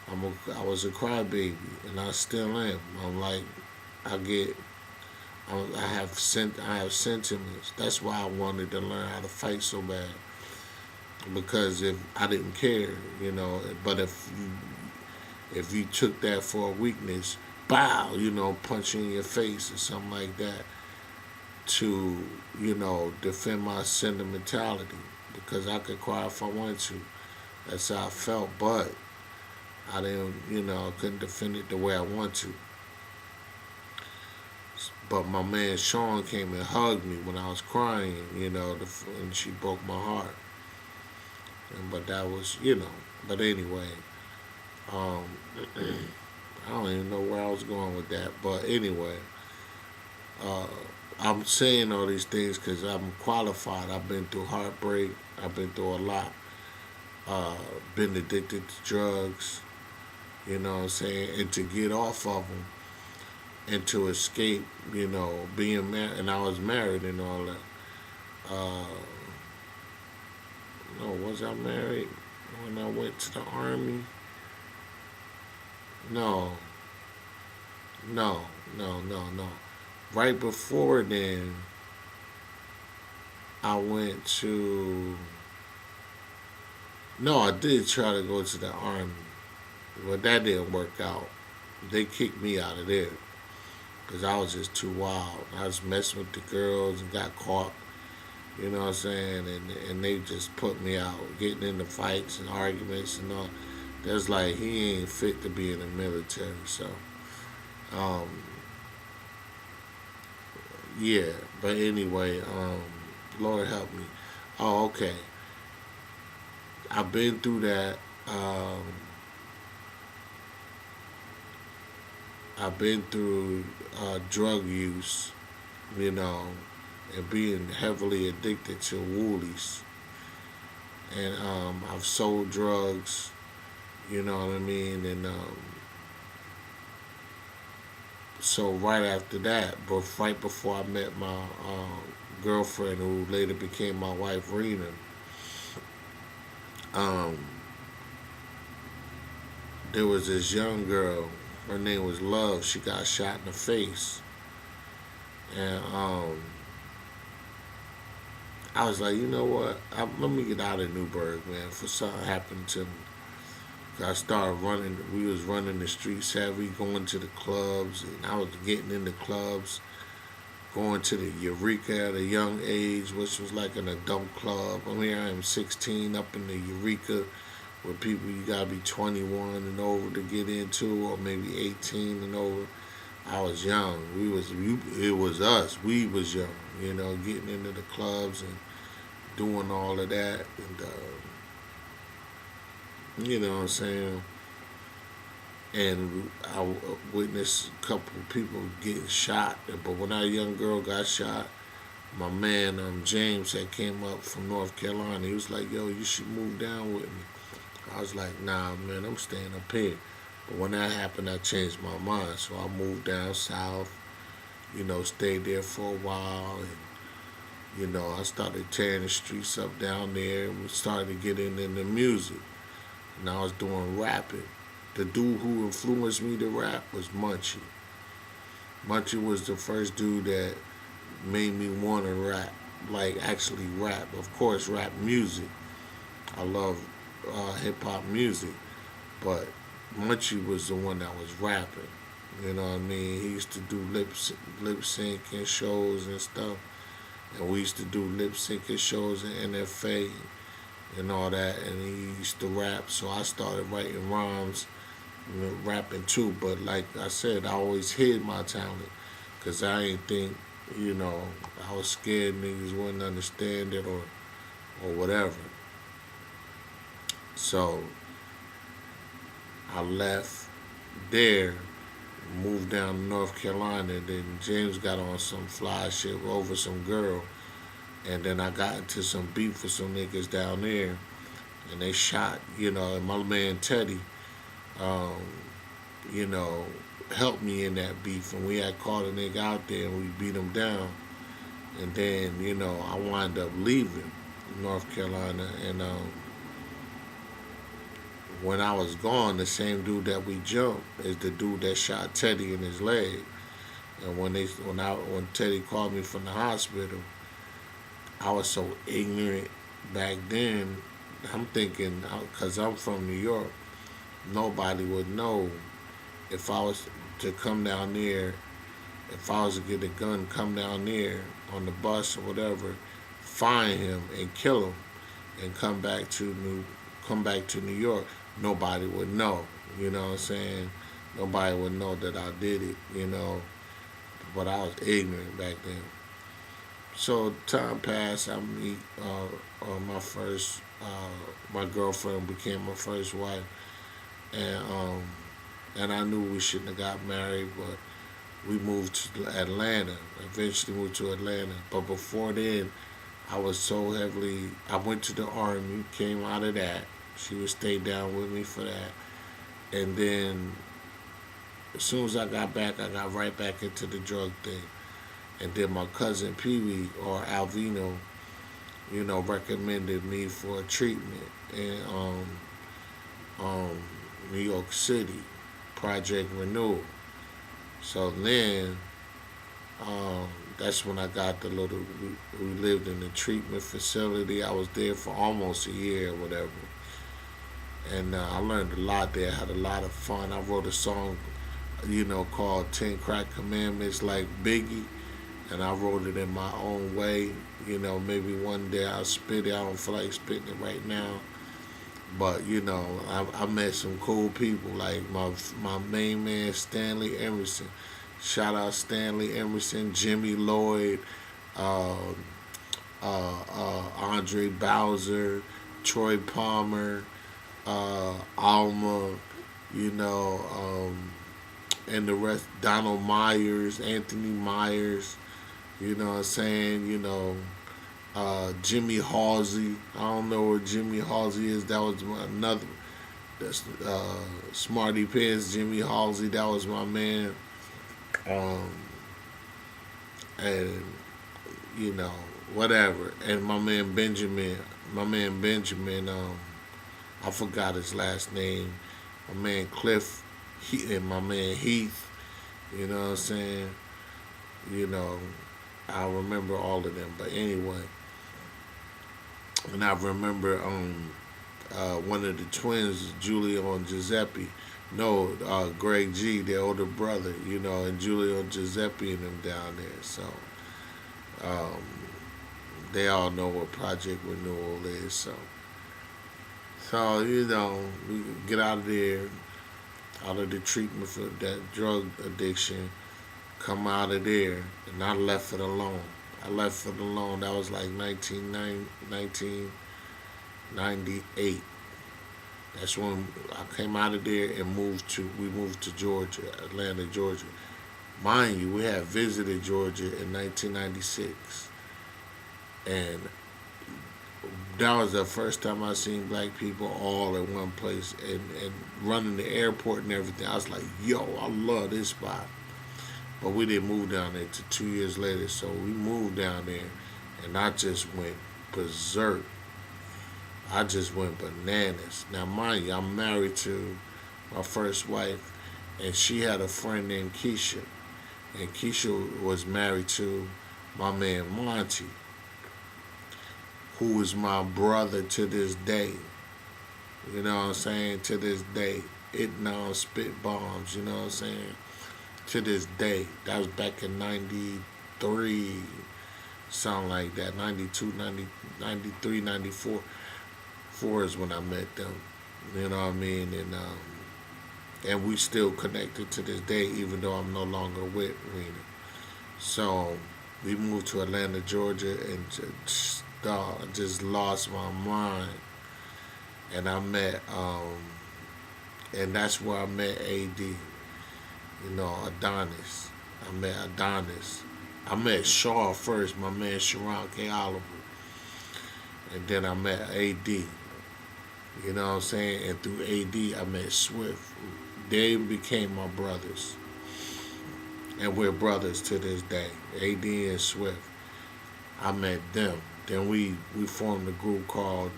I was a crybaby, and I still am. I'm like, I have sentiments. That's why I wanted to learn how to fight so bad. Because if I didn't care, but if you took that for a weakness, bow, punch you in your face or something like that, to, defend my sentimentality, because I could cry if I wanted to. That's how I felt, but I didn't, I couldn't defend it the way I want to. But my man Sean came and hugged me when I was crying, and she broke my heart. But that was, but anyway, I don't even know where I was going with that. But anyway, I'm saying all these things because I'm qualified. I've been through heartbreak. I've been through a lot. Been addicted to drugs, you know what I'm saying? And to get off of them and to escape, being married. And I was married and all that. No, was I married when I went to the Army? No. No. Right before then, I went to. No, I did try to go to the Army, but that didn't work out. They kicked me out of there because I was just too wild. I was messing with the girls and got caught, you know what I'm saying? And they just put me out, getting into fights and arguments and all. That's like, he ain't fit to be in the military, so. Yeah, but anyway, Lord help me. Oh, okay. I've been through that. I've been through drug use, and being heavily addicted to woolies. And I've sold drugs, you know what I mean? And so right after that, but right before I met my girlfriend, who later became my wife, Rena, there was this young girl. Her name was Love. She got shot in the face, and I was like, you know what? Let me get out of Newburgh, man. For something happened to me. I started running. We was running the streets heavy, going to the clubs, and I was getting in the clubs, going to the Eureka at a young age, which was like an adult club. I mean, I am 16 up in the Eureka, where people, you gotta be 21 and over to get into, or maybe 18 and over. I was young. It was us. We was young, getting into the clubs and doing all of that, and you know what I'm saying? And I witnessed a couple of people getting shot. But when that young girl got shot, my man James had came up from North Carolina. He was like, yo, you should move down with me. I was like, nah, man, I'm staying up here. But when that happened, I changed my mind. So I moved down south, stayed there for a while. And, I started tearing the streets up down there and started to get into music. And I was doing rapping. The dude who influenced me to rap was Munchie. Munchie was the first dude that made me want to rap, like actually rap. Of course, rap music. I love hip-hop music, but Munchie was the one that was rapping. You know what I mean? He used to do lip sync and shows and stuff. And we used to do lip syncing shows in NFA and all that. And he used to rap, so I started writing rhymes, rapping too. But like I said, I always hid my talent, cause I ain't think, I was scared niggas wouldn't understand it or whatever. So I left there, moved down to North Carolina. Then James got on some fly shit over some girl, and then I got into some beef with some niggas down there, and they shot, and my man Teddy, um, you know, helped me in that beef, and we had caught a nigga out there and we beat him down, and then I wound up leaving North Carolina, and when I was gone, the same dude that we jumped is the dude that shot Teddy in his leg. And when Teddy called me from the hospital, I was so ignorant back then. I'm thinking, because I'm from New York, nobody would know if I was to come down there, if I was to get a gun, come down there on the bus or whatever, find him and kill him, and come back to New York. Nobody would know. You know what I'm saying? Nobody would know that I did it. But I was ignorant back then. So time passed. I meet my girlfriend became my first wife, and I knew we shouldn't have got married, but we moved to Atlanta. Eventually moved to Atlanta, but before then, I went to the Army, came out of that. She would stay down with me for that, and then as soon as I got back, I got right back into the drug thing. And then my cousin Pee Wee, or Alvino, recommended me for a treatment in New York City, Project Renewal. So then, that's when I got we lived in the treatment facility. I was there for almost a year or whatever. And I learned a lot there, had a lot of fun. I wrote a song, called 10 Crack Commandments, like Biggie. And I wrote it in my own way. Maybe one day I'll spit it. I don't feel like spitting it right now. But, I met some cool people, like my main man, Stanley Emerson. Shout out Stanley Emerson, Jimmy Lloyd, Andre Bowser, Troy Palmer, Alma, and the rest, Donald Myers, Anthony Myers, you know what I'm saying, Jimmy Halsey. I don't know where Jimmy Halsey is. That was another, that's Smarty Pants, Jimmy Halsey, that was my man. And, whatever. And my man Benjamin, I forgot his last name. My man Cliff, and my man Heath. You know what I'm saying? I remember all of them. But anyway, and I remember one of the twins, Julio and Giuseppe. No, Greg G, their older brother. And Julio and Giuseppe and them down there. So they all know what Project Renewal is. So we get out of there, out of the treatment for that drug addiction, come out of there, and I left it alone. That was like 1998. That's when I came out of there and we moved to Georgia, Atlanta, Georgia. Mind you, we had visited Georgia in 1996. And that was the first time I seen black people all in one place and running the airport and everything. I was like, yo, I love this spot. But we didn't move down there till 2 years later. So we moved down there, and I just went berserk. I just went bananas. Now, mind you, I'm married to my first wife, and she had a friend named Keisha. And Keisha was married to my man Monty, who is my brother to this day. You know what I'm saying? To this day. It now spit bombs, you know what I'm saying? To this day. That was back in 93. Sound like that. 92, 90, 93, 94. 4 is when I met them. You know what I mean? And we still connected to this day, even though I'm no longer with Rena. So we moved to Atlanta, Georgia, and just lost my mind. And I met, and that's where I met AD. You know, Adonis. I met Adonis. I met Shaw first, my man Sharon K. Oliver. And then I met AD. You know what I'm saying? And through AD, I met Swift. They became my brothers. And we're brothers to this day. AD and Swift. I met them. Then we formed a group called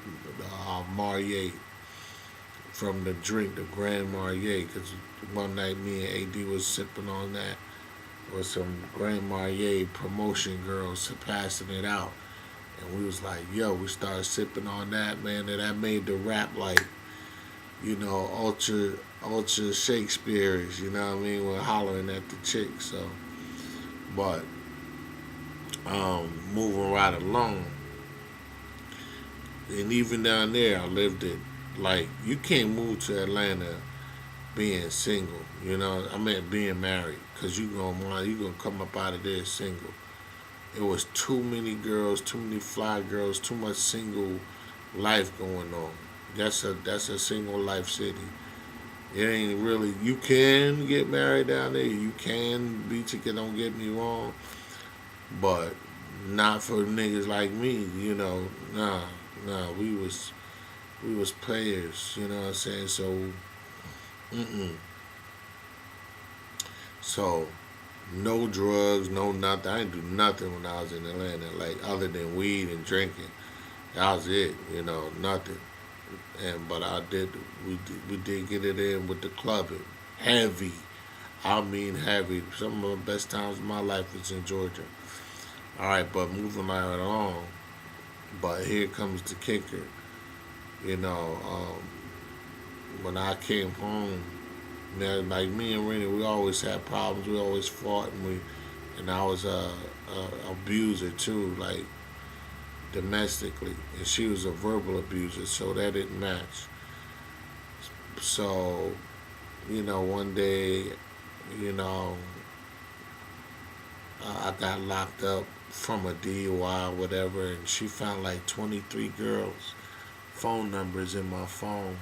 Marrier. From the drink, the Grand Marnier, because one night me and AD was sipping on that with some Grand Marnier promotion girls passing it out. And we was like, yo, we started sipping on that, man, and that made the rap like, you know, ultra Shakespeare's, you know what I mean? We're hollering at the chick, so. But, moving right along. And even down there, I lived it. Like, you can't move to Atlanta being single, you know. I meant being married, because you gonna come up out of there single. It was too many girls, too many fly girls, too much single life going on. That's a single life city. It ain't really. You can get married down there. You can be together. Don't get me wrong, but not for niggas like me. You know, nah. We was players. You know what I'm saying? So, So, no drugs, no nothing. I didn't do nothing when I was in Atlanta, like other than weed and drinking. That was it, you know, nothing. But we did get it in with the clubbing, heavy. I mean heavy. Some of the best times of my life was in Georgia. All right, but moving right along. But here comes the kicker. You know, when I came home, now, like me and Rennie, we always had problems. We always fought, and I was a abuser too, like domestically, and she was a verbal abuser, so that didn't match. So, you know, one day, you know, I got locked up from a DUI or whatever, and she found like 23 girls' phone numbers in my phone.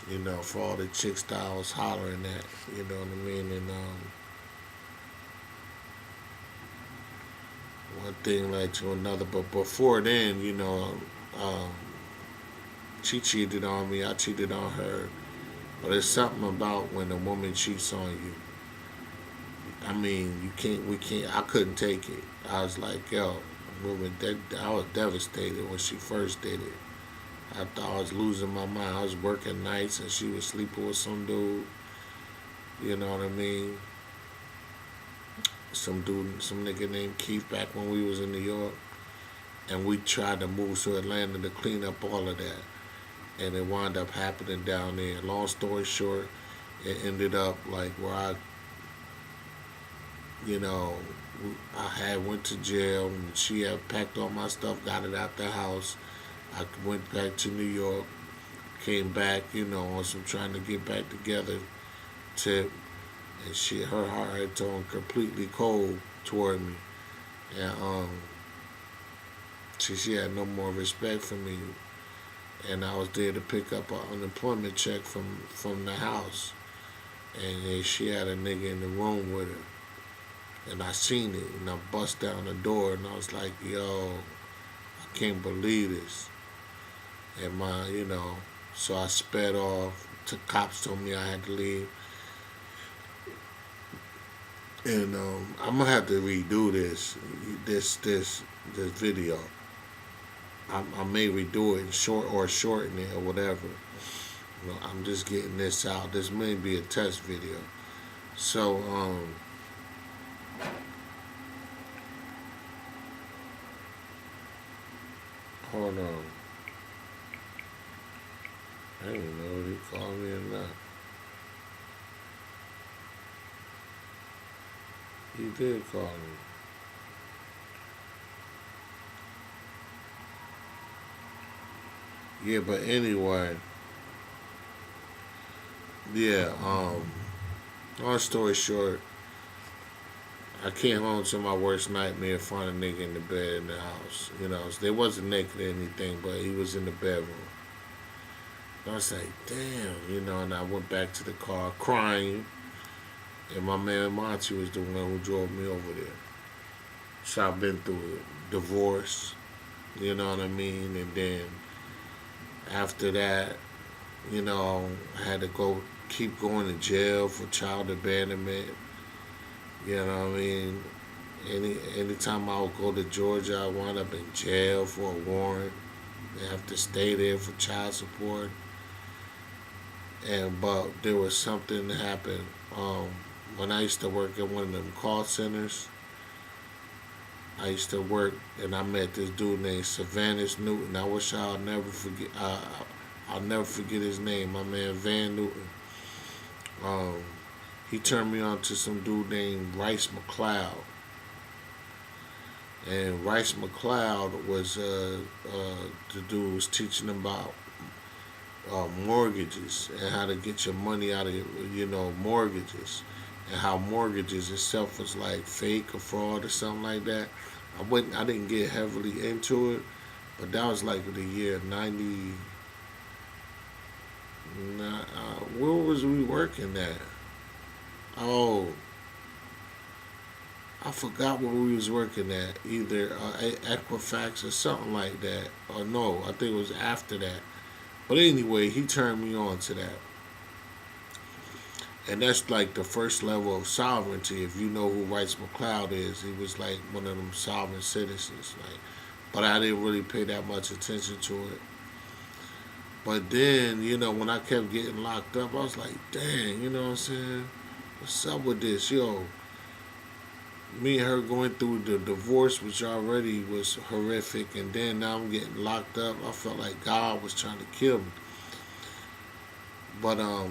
You know, for all the chicks that I was hollering at, you know what I mean? And one thing led to another. But before then, you know, she cheated on me, I cheated on her. But it's something about when a woman cheats on you. I mean, I couldn't take it. I was like, yo, woman, I was devastated when she first did it. I thought I was losing my mind. I was working nights and she was sleeping with some dude. You know what I mean? Some nigga named Keith back when we was in New York. And we tried to move to Atlanta to clean up all of that. And it wound up happening down there. Long story short, it ended up like where I went to jail and she had packed all my stuff, got it out the house. I went back to New York, came back, you know, on some trying to get back together tip, and her heart had turned completely cold toward me, and she had no more respect for me, and I was there to pick up an unemployment check from the house, and she had a nigga in the room with her, and I seen it, and I bust down the door, and I was like, yo, I can't believe this. And so I sped off. The cops told me I had to leave. And I'm gonna have to redo this video. I may redo it or shorten it or whatever. You know, I'm just getting this out. This may be a test video. So hold on. I didn't know if he called me or not. He did call me. Yeah, but anyway, yeah. Long story short, I came home to my worst nightmare, find a nigga in the bed in the house. You know, there wasn't naked or anything, but he was in the bedroom. I was like, damn, you know, and I went back to the car crying, and my man Monty was the one who drove me over there. So I've been through a divorce, you know what I mean, and then after that, you know, I had to keep going to jail for child abandonment. You know what I mean? Anytime I would go to Georgia, I wound up in jail for a warrant. I have to stay there for child support. But there was something that happened when I used to work at one of them call centers. I used to work and I met this dude named Savannah Newton. I wish I'll never forget. I'll never forget his name. My man Van Newton. Um, he turned me on to some dude named Rice McLeod. And Rice McLeod was the dude who was teaching about mortgages and how to get your money out of mortgages, and how mortgages itself was like fake or fraud or something like that. I didn't get heavily into it, but that was like the year 90. Where was we working at? Oh, I forgot where we was working at. Either Equifax or something like that. Or no, I think it was after that. But anyway, he turned me on to that. And that's like the first level of sovereignty. If you know who Rice McLeod is, he was like one of them sovereign citizens. Like, but I didn't really pay that much attention to it. But then, you know, when I kept getting locked up, I was like, dang, you know what I'm saying? What's up with this? Yo, me and her going through the divorce, which already was horrific, and then now I'm getting locked up. I felt like God was trying to kill me. But I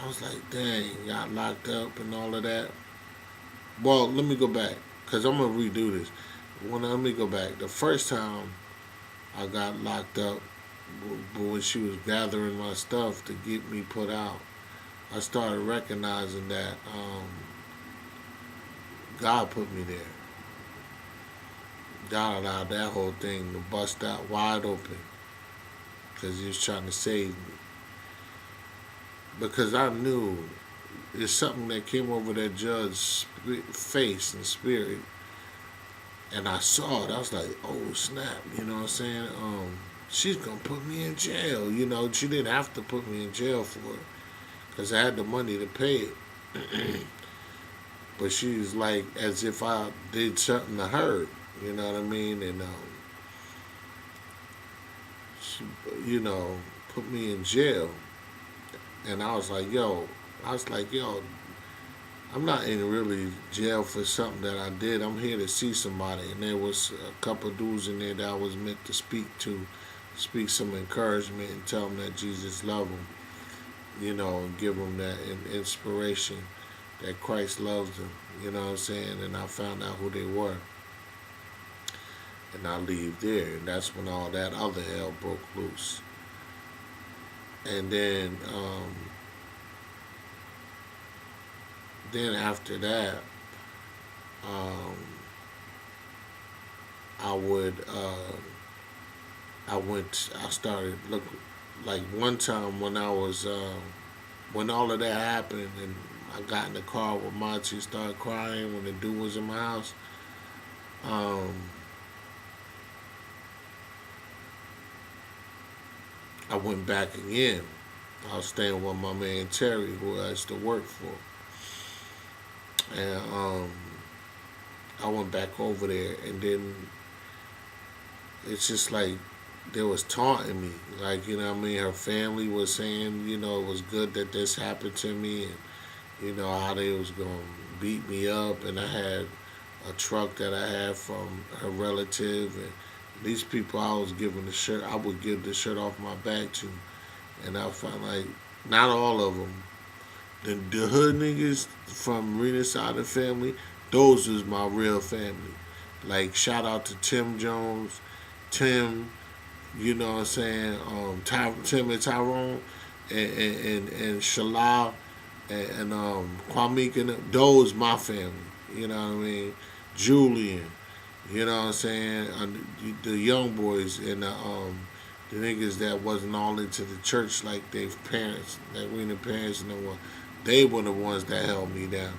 was like, dang, got locked up and all of that. Well, let me go back, because I'm going to redo this. Let me go back. The first time I got locked up, when she was gathering my stuff to get me put out, I started recognizing that God put me there. God allowed that whole thing to bust out wide open because he was trying to save me. Because I knew it's something that came over that judge's face and spirit, and I saw it. I was like, oh snap, you know what I'm saying? She's gonna put me in jail. You know, she didn't have to put me in jail for it because I had the money to pay it. But she's like as if I did something to her. You know what I mean? And she, put me in jail. And I was like, yo, I'm not in really jail for something that I did. I'm here to see somebody. And there was a couple of dudes in there that I was meant to speak some encouragement and tell them that Jesus loved them, and give them that inspiration that Christ loves them, you know what I'm saying? And I found out who they were. And I leave there. And that's when all that other hell broke loose. And then after that, I started looking, like one time when when all of that happened and I got in the car with Monty, started crying when the dude was in my house. I went back again. I was staying with my man Terry, who I used to work for. And I went back over there, and then it's just like they was taunting me. Like, you know what I mean? Her family was saying, it was good that this happened to me, and, how they was going to beat me up. And I had a truck that I had from her relative, and these people I was giving the shirt, I would give the shirt off my back to. And I found like, not all of them. The hood niggas from Rena's side of the family, those was my real family. Like, shout out to Tim Jones, Tim, You know what I'm saying? Tim and Tyrone and Shalal and Kwame and those my family. You know what I mean? Julian. You know what I'm saying? The young boys and the niggas that wasn't all into the church like their parents, like we the parents and the one, they were the ones that held me down.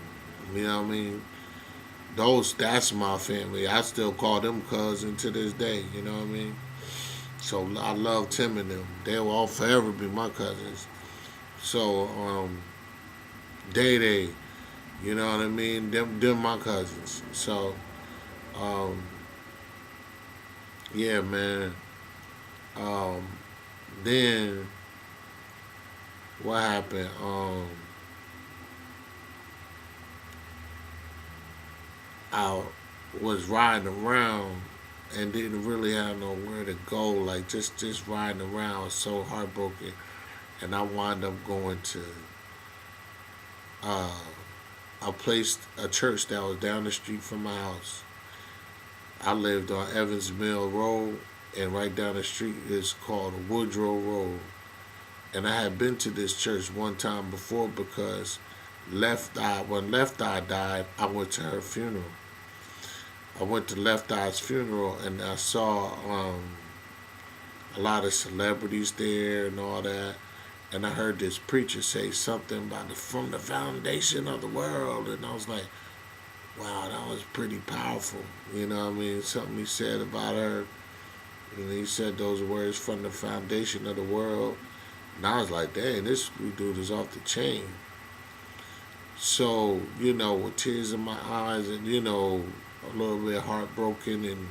You know what I mean? That's my family. I still call them cousin to this day. You know what I mean? So I love Tim and them. They will all forever be my cousins. So Day Day, you know what I mean? Them my cousins. So um, yeah, man. Um, then what happened? I was riding around and didn't really have nowhere to go. Like just riding around, I was so heartbroken, and I wound up going to uh, a church that was down the street from my house. I lived on Evans Mill Road, and right down the street is called Woodrow Road. And I had been to this church one time before because when Left Eye died, I went to her funeral. I went to Left Eye's funeral and I saw a lot of celebrities there and all that. And I heard this preacher say something about from the foundation of the world, and I was like, wow, that was pretty powerful. You know what I mean? Something he said about her. And he said those words from the foundation of the world. And I was like, dang, this dude is off the chain. So, with tears in my eyes and, a little bit heartbroken and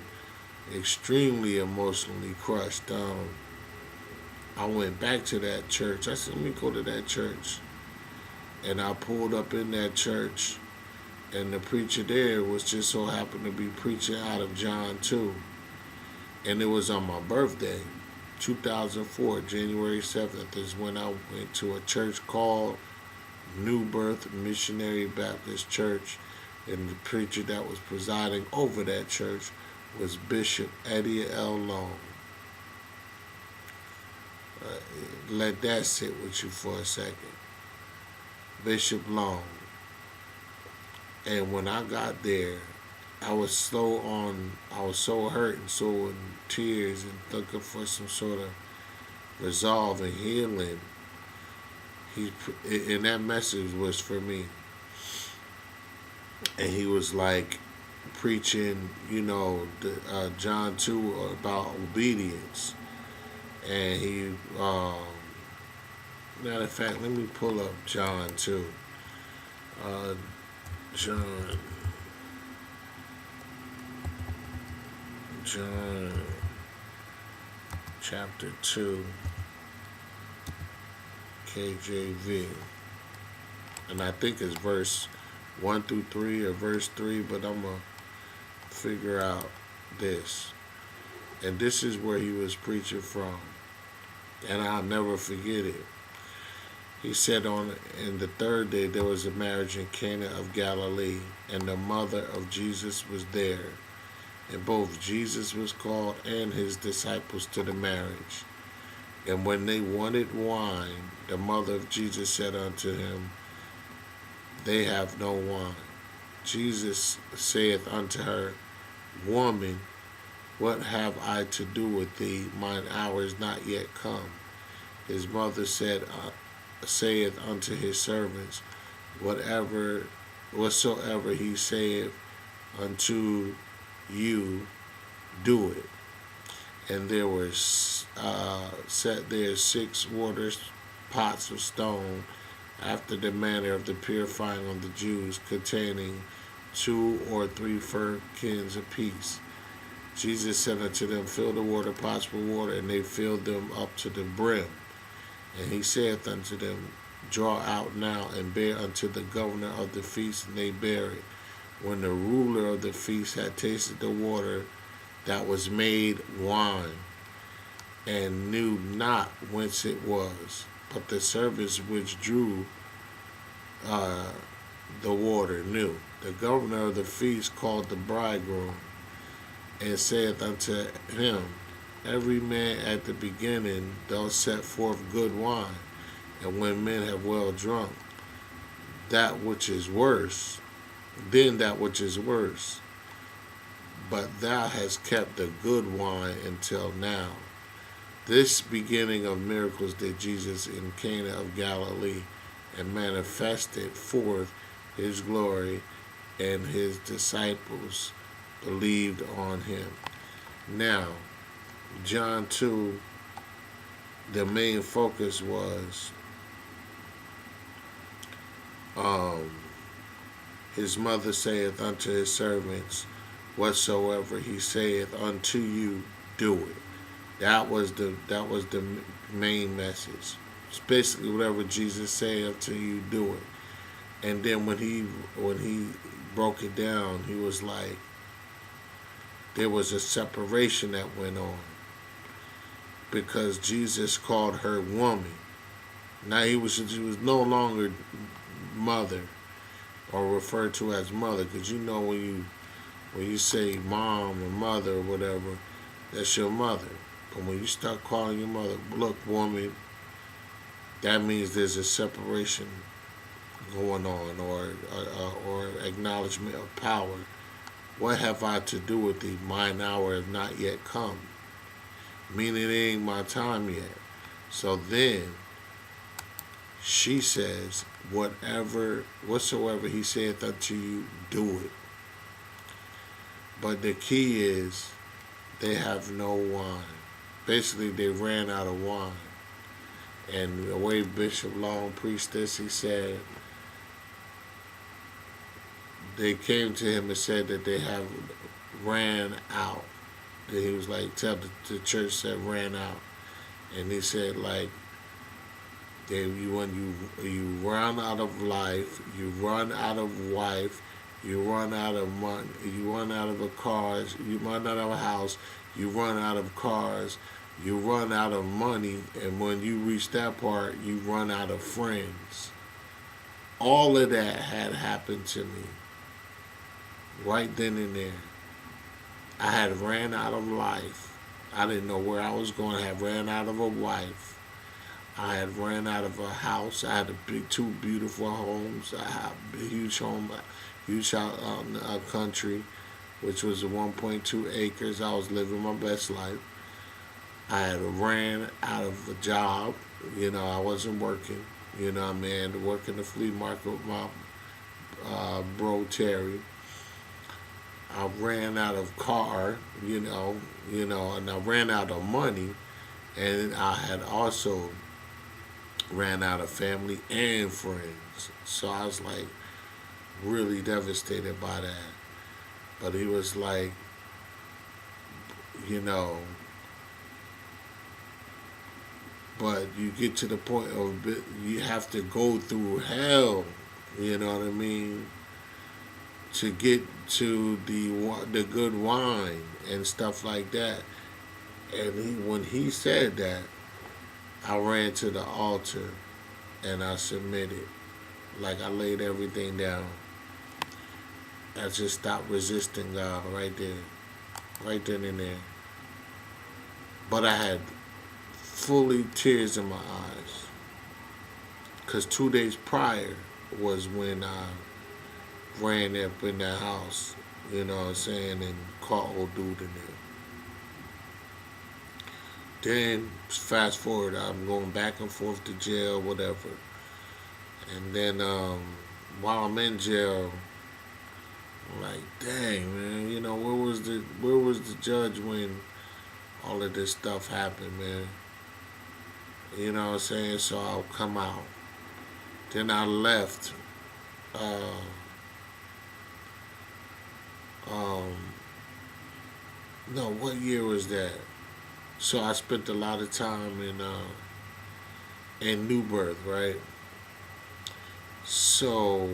extremely emotionally crushed, I went back to that church. I said, let me go to that church. And I pulled up in that church, and the preacher there was just so happened to be preaching out of John 2. And it was on my birthday, 2004, January 7th, is when I went to a church called New Birth Missionary Baptist Church. And the preacher that was presiding over that church was Bishop Eddie L. Long. Let that sit with you for a second. Bishop Long. And when I got there, I was so hurt and so in tears and looking for some sort of resolve and healing. And that message was for me. And he was like preaching, John 2 about obedience. And he, matter of fact, let me pull up John 2. John chapter 2, KJV. And I think it's verse 1 through 3 or verse 3, but I'm going to figure out this. And this is where he was preaching from. And I'll never forget it. He said in the third day there was a marriage in Cana of Galilee, and the mother of Jesus was there. And both Jesus was called and his disciples to the marriage. And when they wanted wine, the mother of Jesus said unto him, they have no wine. Jesus saith unto her, woman, what have I to do with thee? Mine hour is not yet come. His mother saith unto his servants, whatsoever he saith unto you, do it. And there were set there 6 water pots of stone, after the manner of the purifying of the Jews, containing 2 or 3 firkins apiece. Jesus said unto them, fill the water pots with water, and they filled them up to the brim. And he saith unto them, draw out now, and bear unto the governor of the feast, and they bare it. When the ruler of the feast had tasted the water that was made wine, and knew not whence it was, but the servants which drew the water knew. The governor of the feast called the bridegroom, and saith unto him, every man at the beginning doth set forth good wine, and when men have well drunk, that which is worse, then that which is worse. But thou hast kept the good wine until now. This beginning of miracles did Jesus in Cana of Galilee, and manifested forth his glory, and his disciples believed on him. Now, John 2, the main focus was his mother saith unto his servants, whatsoever he saith unto you, do it. That was the main message. It's basically whatever Jesus said unto you, do it. And then when he broke it down, he was like, there was a separation that went on, because Jesus called her woman. Now she was no longer mother, or referred to as mother, because you know when you say mom or mother or whatever, that's your mother. But when you start calling your mother, look, woman, that means there's a separation going on, or acknowledgement of power. What have I to do with thee? Mine hour has not yet come. Meaning it ain't my time yet. So then she says, whatsoever he saith unto you, do it. But the key is they have no wine. Basically, they ran out of wine. And the way Bishop Long preached this, he said, they came to him and said that they have ran out. That he was like, tell the church said ran out. And he said, like, when you run out of life, you run out of wife, you run out of money, you run out of cars, you run out of a house, you run out of cars, you run out of money, and when you reach that part, you run out of friends. All of that had happened to me right then and there. I had ran out of life. I didn't know where I was going. I had ran out of a wife. I had ran out of a house. I had two beautiful homes. I had a huge home, huge out in the country, which was 1.2 acres. I was living my best life. I had ran out of a job. You know, I wasn't working. You know what I mean? To work in the flea market with my bro Terry. I ran out of car, you know, and I ran out of money, and I had also ran out of family and friends. So I was like really devastated by that. But he was like, you know, but you get to the point of you have to go through hell, you know what I mean, to get to the good wine and stuff like that. And when he said that, I ran to the altar and I submitted. Like I laid everything down. I just stopped resisting God right there. Right then and there. But I had fully tears in my eyes. Because 2 days prior was when I ran up in that house, you know what I'm saying, and caught old dude in there. Then, fast forward, I'm going back and forth to jail, whatever. And then, while I'm in jail, I'm like, dang, man, you know, where was the judge when all of this stuff happened, man? You know what I'm saying? So I'll come out. Then I left. No, what year was that? So I spent a lot of time in New Birth, right? So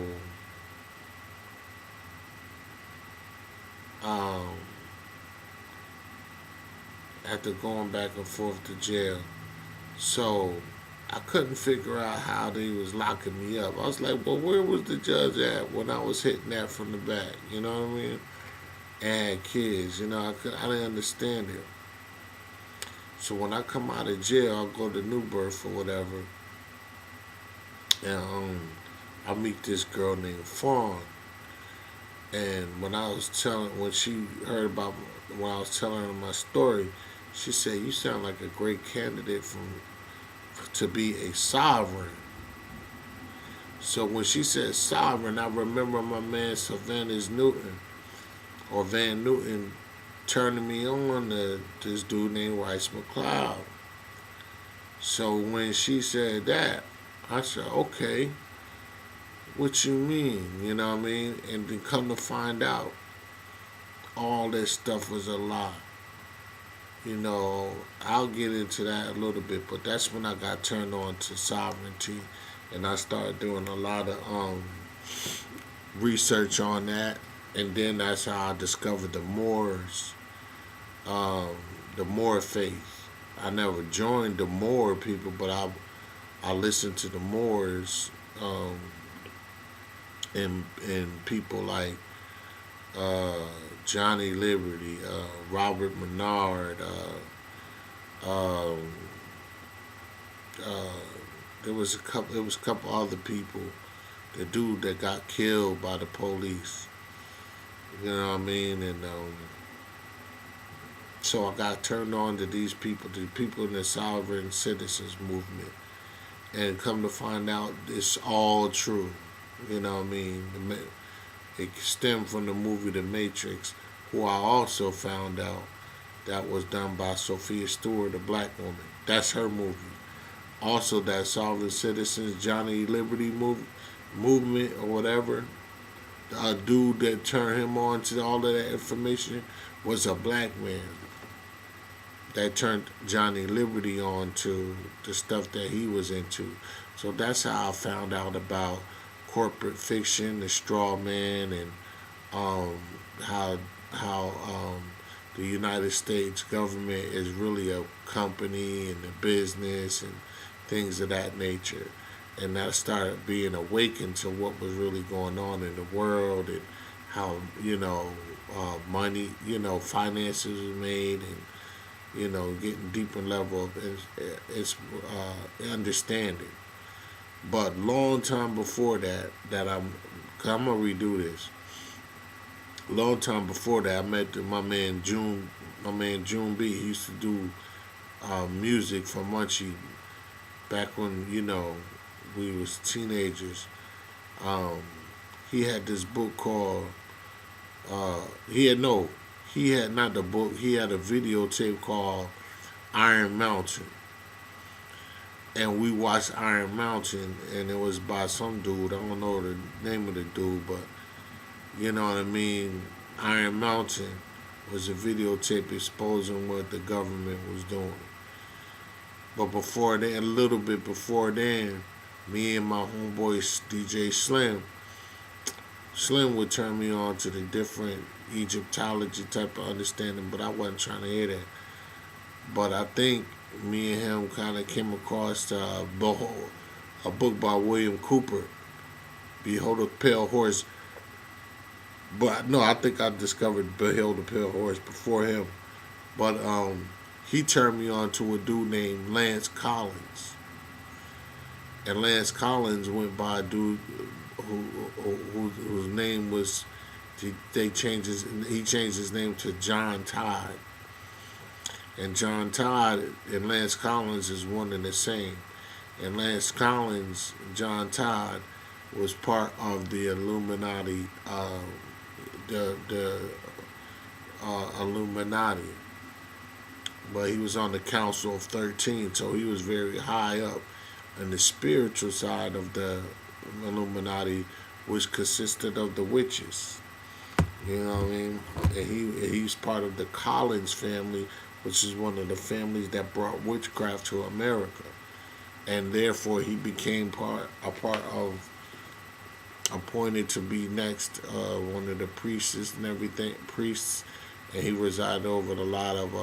after going back and forth to jail, so I couldn't figure out how they was locking me up. I was like, well, where was the judge at when I was hitting that from the back? You know what I mean? And kids, you know, I didn't understand it. So when I come out of jail, I'll go to New Birth or whatever, and I meet this girl named Fawn. And when she heard about when I was telling her my story, she said, "You sound like a great candidate to be a sovereign." So when she said sovereign, I remember my man Sylvanus Newton or Van Newton turning me on to this dude named Rice McLeod. So when she said that, I said, "Okay, what you mean?" You know what I mean? And then come to find out, all that stuff was a lie. You know, I'll get into that a little bit, but that's when I got turned on to sovereignty, and I started doing a lot of research on that, and then that's how I discovered the Moors, the Moor faith. I never joined the Moor people, but I listened to the Moors, and people like Johnny Liberty, Robert Menard, there was a couple other people. The dude that got killed by the police. You know what I mean? And so I got turned on to these people, the people in the sovereign citizens movement, and come to find out it's all true. You know what I mean? It stemmed from the movie The Matrix, who I also found out that was done by Sophia Stewart, a black woman. That's her movie. Also, that Sovereign Citizens, Johnny Liberty movement or whatever, a dude that turned him on to all of that information was a black man that turned Johnny Liberty on to the stuff that he was into. So that's how I found out about corporate fiction, the straw man, and how the United States government is really a company and a business and things of that nature. And that started being awakened to what was really going on in the world, and how, money, finances was made, and, getting deeper level of understanding. But long time before that I'm gonna redo this. Long time before that, I met my man June B. He used to do music for Munchie back when we was teenagers. He had this book called he had not the book. He had a videotape called Iron Mountain. And we watched Iron Mountain, and it was by some dude. I don't know the name of the dude, but you know what I mean. Iron Mountain was a videotape exposing what the government was doing. But before then, a little bit before then, me and my homeboy DJ Slim would turn me on to the different Egyptology type of understanding, but I wasn't trying to hear that. But I think me and him kind of came across a book by William Cooper, Behold the Pale Horse. But no, I think I discovered Behold the Pale Horse before him. But he turned me on to a dude named Lance Collins. And Lance Collins went by a dude whose name was, he changed his name to John Todd. And John Todd and Lance Collins is one and the same. And Lance Collins, John Todd, was part of the Illuminati, Illuminati. But he was on the Council of 13, so he was very high up in the spiritual side of the Illuminati, which consisted of the witches. You know what I mean? And he's part of the Collins family, which is one of the families that brought witchcraft to America. And therefore he became appointed to be next one of the priests and everything, and he resided over a lot of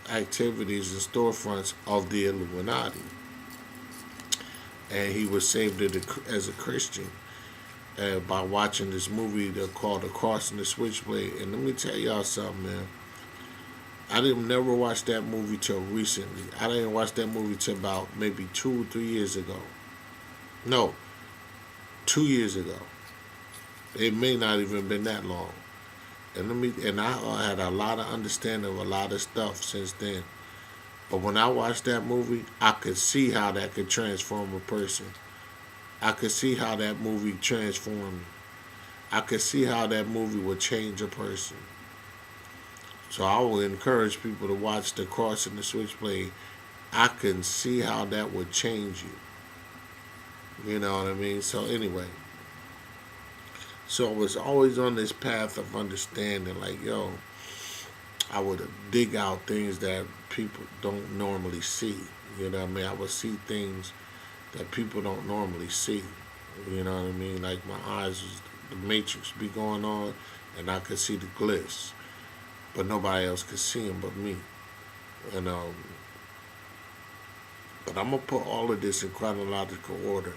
activities and storefronts of the Illuminati. And he was saved as a Christian by watching this movie called The Cross and the Switchblade. And let me tell y'all something, man. I didn't never watch that movie till recently. I didn't watch that movie till about maybe 2 or 3 years ago. No, 2 years ago. It may not even been that long. And I had a lot of understanding of a lot of stuff since then. But when I watched that movie, I could see how that could transform a person. I could see how that movie transformed me. I could see how that movie would change a person. So I would encourage people to watch The Cross and the Switchblade. I can see how that would change you. You know what I mean? So anyway. So I was always on this path of understanding, like, yo, I would dig out things that people don't normally see. You know what I mean? I would see things that people don't normally see. You know what I mean? Like my eyes, the matrix be going on, and I could see the Gues, but nobody else could see them but me. And but I'm gonna put all of this in chronological order.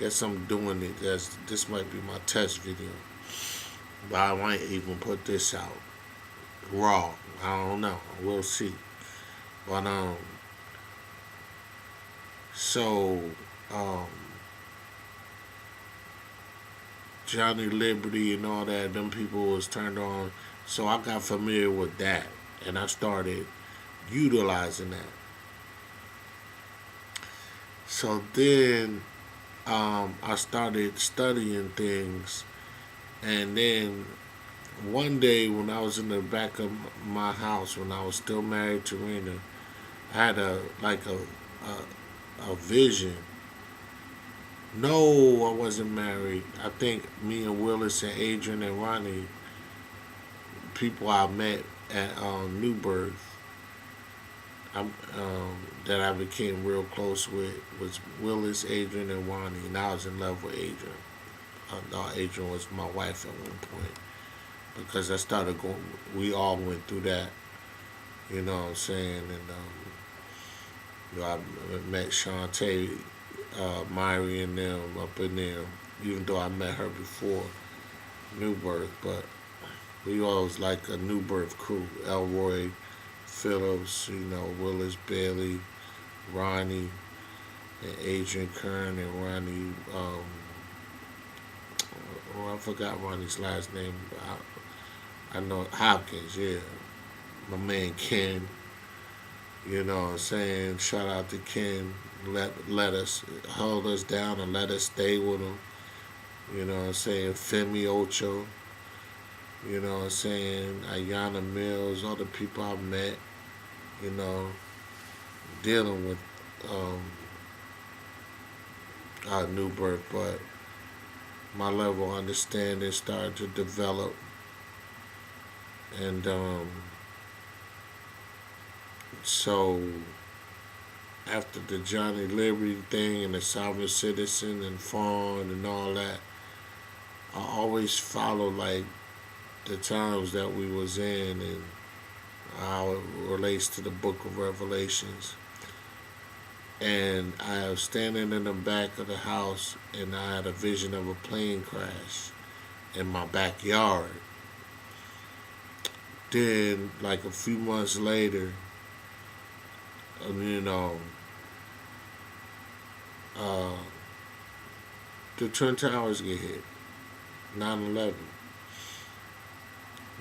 Guess I'm doing it as this might be my test video, but I might even put this out raw. I don't know. We'll see. But so Johnny Liberty and all that, them people was turned on. So I got familiar with that, and I started utilizing that. So then I started studying things, and then one day when I was in the back of my house, when I was still married to Rena, I had a vision. No, I wasn't married. I think me and Willis and Adrian and Ronnie, people I met at New Birth, that I became real close with, was Willis, Adrian, and Ronnie, and I was in love with Adrian. I thought Adrian was my wife at one point, because I started going. We all went through that, you know what I'm saying, and I met Shantae, Myri, and them up in there, even though I met her before New Birth, but we all was like a New Birth crew. Elroy Phillips, you know, Willis Bailey, Ronnie, and Adrian Kern, and Ronnie, I forgot Ronnie's last name. I know Hopkins, yeah. My man Ken, you know what I'm saying? Shout out to Ken. Let us hold us down and let us stay with him. You know what I'm saying? Femi Ocho. You know what I'm saying? Ayana Mills, all the people I met, you know, dealing with New Birth, but my level of understanding started to develop, and so after the Johnny Liberty thing and the sovereign citizen and Fawn and all that, I always followed like the times that we was in and how it relates to the book of Revelations. And I was standing in the back of the house, and I had a vision of a plane crash in my backyard. Then, like a few months later, you know, the Twin Towers get hit. 9/11.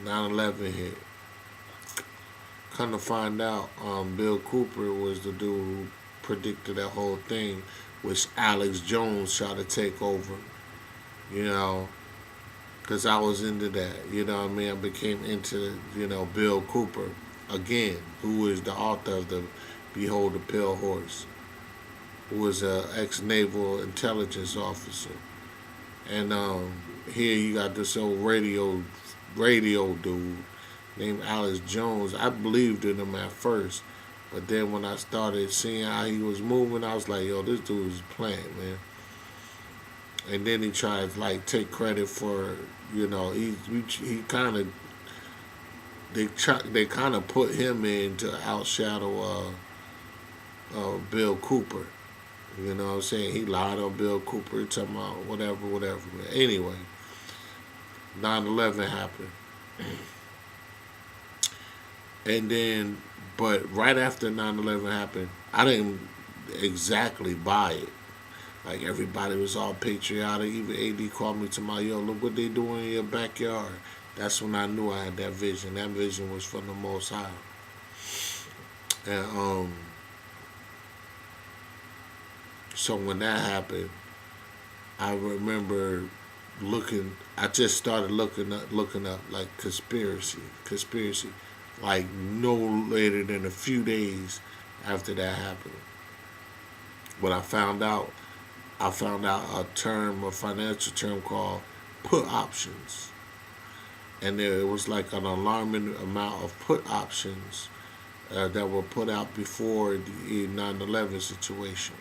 9/11 hit. Come to find out, Bill Cooper was the dude who predicted that whole thing, which Alex Jones tried to take over, you know, because I was into that, you know what I mean? I became into, you know, Bill Cooper, again, who is the author of the Behold the Pale Horse, who was an ex-naval intelligence officer. And here you got this old radio dude named Alex Jones. I believed in him at first, but then when I started seeing how he was moving, I was like, yo, this dude is playing, man. And then he tried to like take credit for, you know, he kind of, they kind of put him in to outshadow Bill Cooper. You know what I'm saying? He lied on Bill Cooper, talking about whatever. Anyway, 9/11 happened. And then, but right after 9/11 happened, I didn't exactly buy it. Like everybody was all patriotic. Even AD called me to my, yo, look what they doing in your backyard. That's when I knew I had that vision. That vision was from the Most High. And so when that happened, I remember looking. I just started looking up like conspiracy, like no later than a few days after that happened. But I found out a financial term called put options, and there was like an alarming amount of put options that were put out before the 9/11 situation.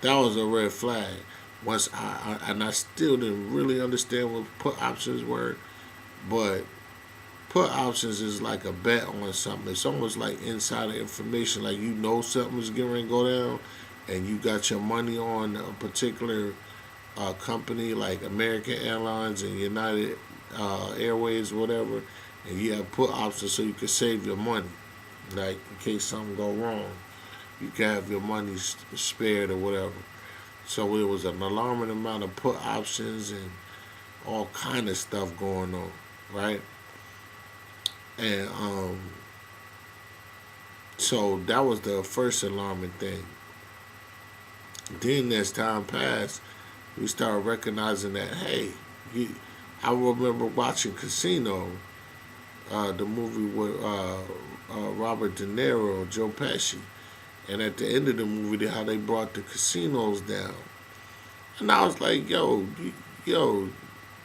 That was a red flag. I still didn't really understand what put options were, but put options is like a bet on something. It's almost like insider information. Like you know something's getting ready to go down, and you got your money on a particular company like American Airlines and United Airways, whatever, and you have put options so you can save your money, like in case something go wrong, you can have your money spared or whatever. So it was an alarming amount of put options and all kind of stuff going on, right? And so that was the first alarming thing. Then as time passed, we started recognizing that, hey, I remember watching Casino, the movie with Robert De Niro, Joe Pesci, and at the end of the movie, how they brought the casinos down, and I was like, yo,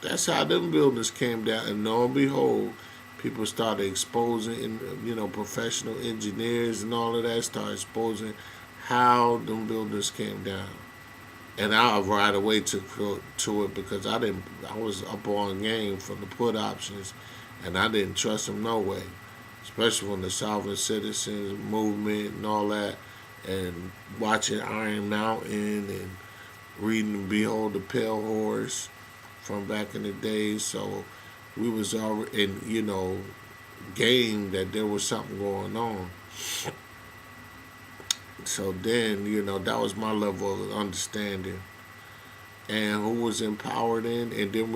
that's how them buildings came down. And lo and behold, people started exposing, professional engineers and all of that started exposing how them buildings came down. And I right away took to it because I was up on game from the put options, and I didn't trust them no way, especially when the sovereign citizens movement and all that, and watching Iron Mountain and reading Behold the Pale Horse from back in the days. So we was already in, game that there was something going on. So then, that was my level of understanding and who was empowered in. And then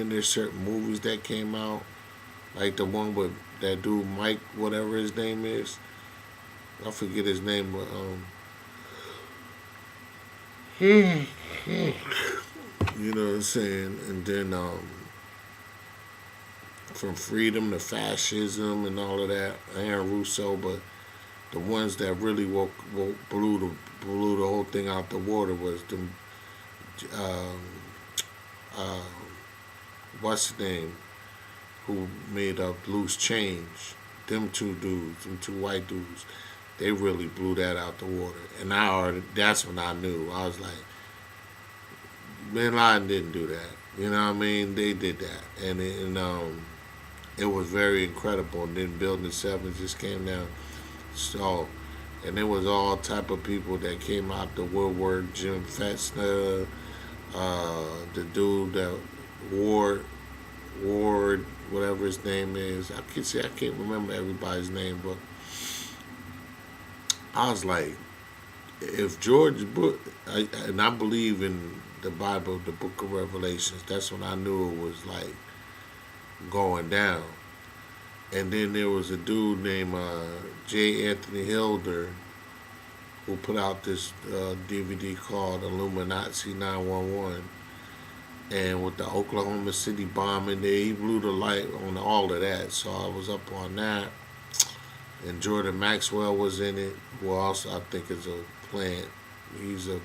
there's certain movies that came out, like the one with that dude Mike, whatever his name is. I forget his name, but you know what I'm saying. And then from freedom to fascism and all of that, Aaron Russo, but the ones that really blew the whole thing out the water was the what's the name, who made up Loose Change. Them two dudes, them two white dudes, they really blew that out the water. And that's when I knew. I was like, Bin Laden didn't do that. You know what I mean? They did that, and it was very incredible. And then Building 7 just came down. So, and there was all type of people that came out the woodwork. Jim Fetzner, the dude that Ward, whatever his name is. I can't remember everybody's name, but I was like, if George Bush, and I believe in the Bible, the Book of Revelations. That's when I knew it was like going down. And then there was a dude named J. Anthony Hilder who put out this DVD called Illuminati 911. And with the Oklahoma City bombing there, he blew the light on all of that. So I was up on that. And Jordan Maxwell was in it, who also I think is a plant. He's a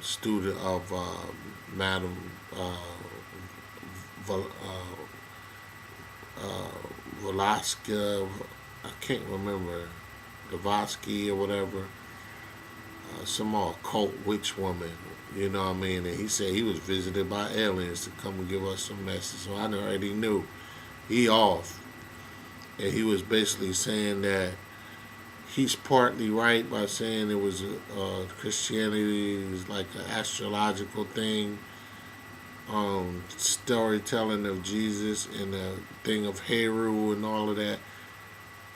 student of Madam Volaska, I can't remember, Blavatsky or whatever, some occult witch woman, you know what I mean? And he said he was visited by aliens to come and give us some message. So I already knew he off. And he was basically saying that he's partly right by saying it was Christianity is like an astrological thing, storytelling of Jesus and the thing of Hebrew and all of that.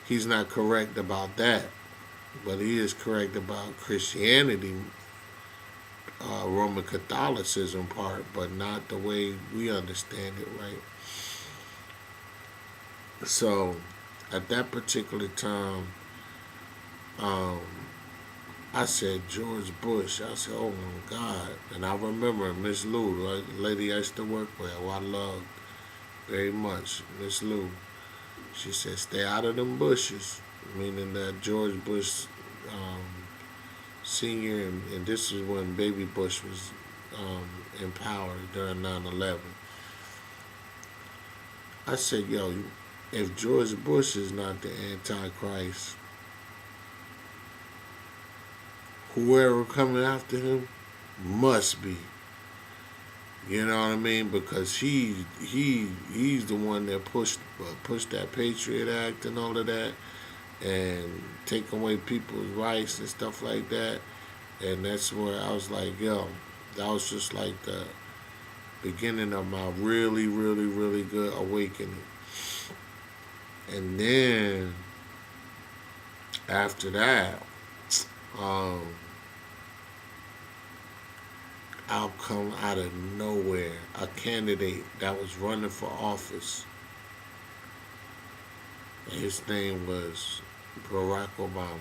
He's not correct about that, but he is correct about Christianity, Roman Catholicism part, but not the way we understand it, right? So, at that particular time, um, I said George Bush. I said, oh my God. And I remember Miss Lou, the lady I used to work with, who I loved very much, Miss Lou. She said, stay out of them bushes, meaning that George Bush Sr., and this is when Baby Bush was in power during 9/11. I said, yo, if George Bush is not the Antichrist, whoever coming after him must be. You know what I mean? Because he's the one that pushed that Patriot Act and all of that, and taking away people's rights and stuff like that. And that's where I was like, yo, that was just like the beginning of my really, really, really good awakening. And then after that, out come out of nowhere a candidate that was running for office. And his name was Barack Obama.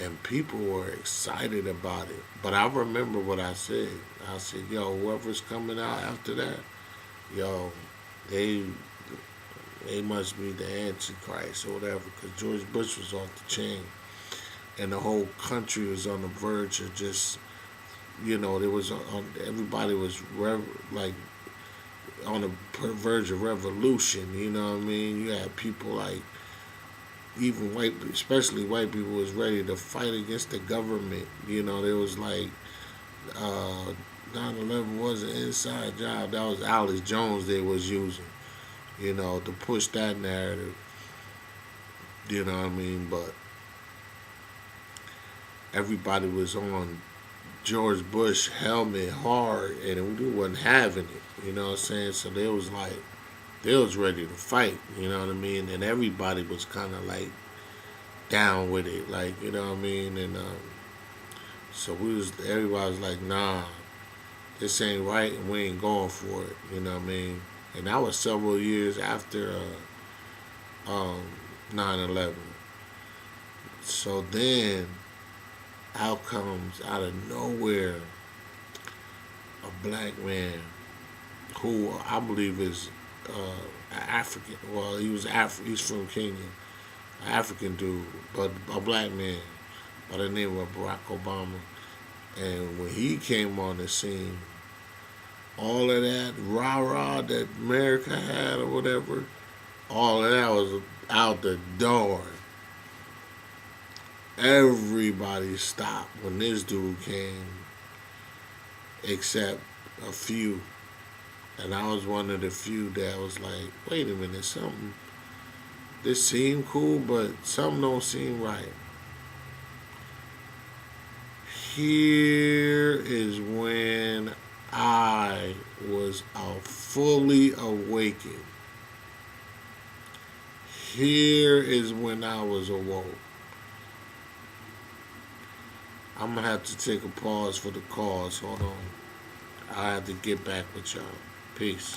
And people were excited about it. But I remember what I said. I said, yo, whoever's coming out after that, yo, they must be the Antichrist or whatever, because George Bush was off the chain. And the whole country was on the verge of just, there was everybody was like on the verge of revolution. You know what I mean? You had people like, even white, especially white people, was ready to fight against the government. There was like 9/11 was an inside job. That was Alex Jones they was using, to push that narrative. You know what I mean? But everybody was on George Bush helmet hard, and we wasn't having it. You know what I'm saying? So they was ready to fight. You know what I mean? And everybody was kind of like down with it, like, you know what I mean? And so everybody was like, nah, this ain't right, and we ain't going for it. You know what I mean? And that was several years after 9/11. So then, out comes out of nowhere a black man who I believe is African. Well, he's from Kenya, an African dude, but a black man by the name of Barack Obama. And when he came on the scene, all of that rah-rah that America had or whatever, all of that was out the door. Everybody stopped when this dude came, except a few. And I was one of the few that was like, wait a minute, this seemed cool, but something don't seem right. Here is when I was fully awakened. Here is when I was awoke. I'm going to have to take a pause for the cause. Hold on. I have to get back with y'all. Peace.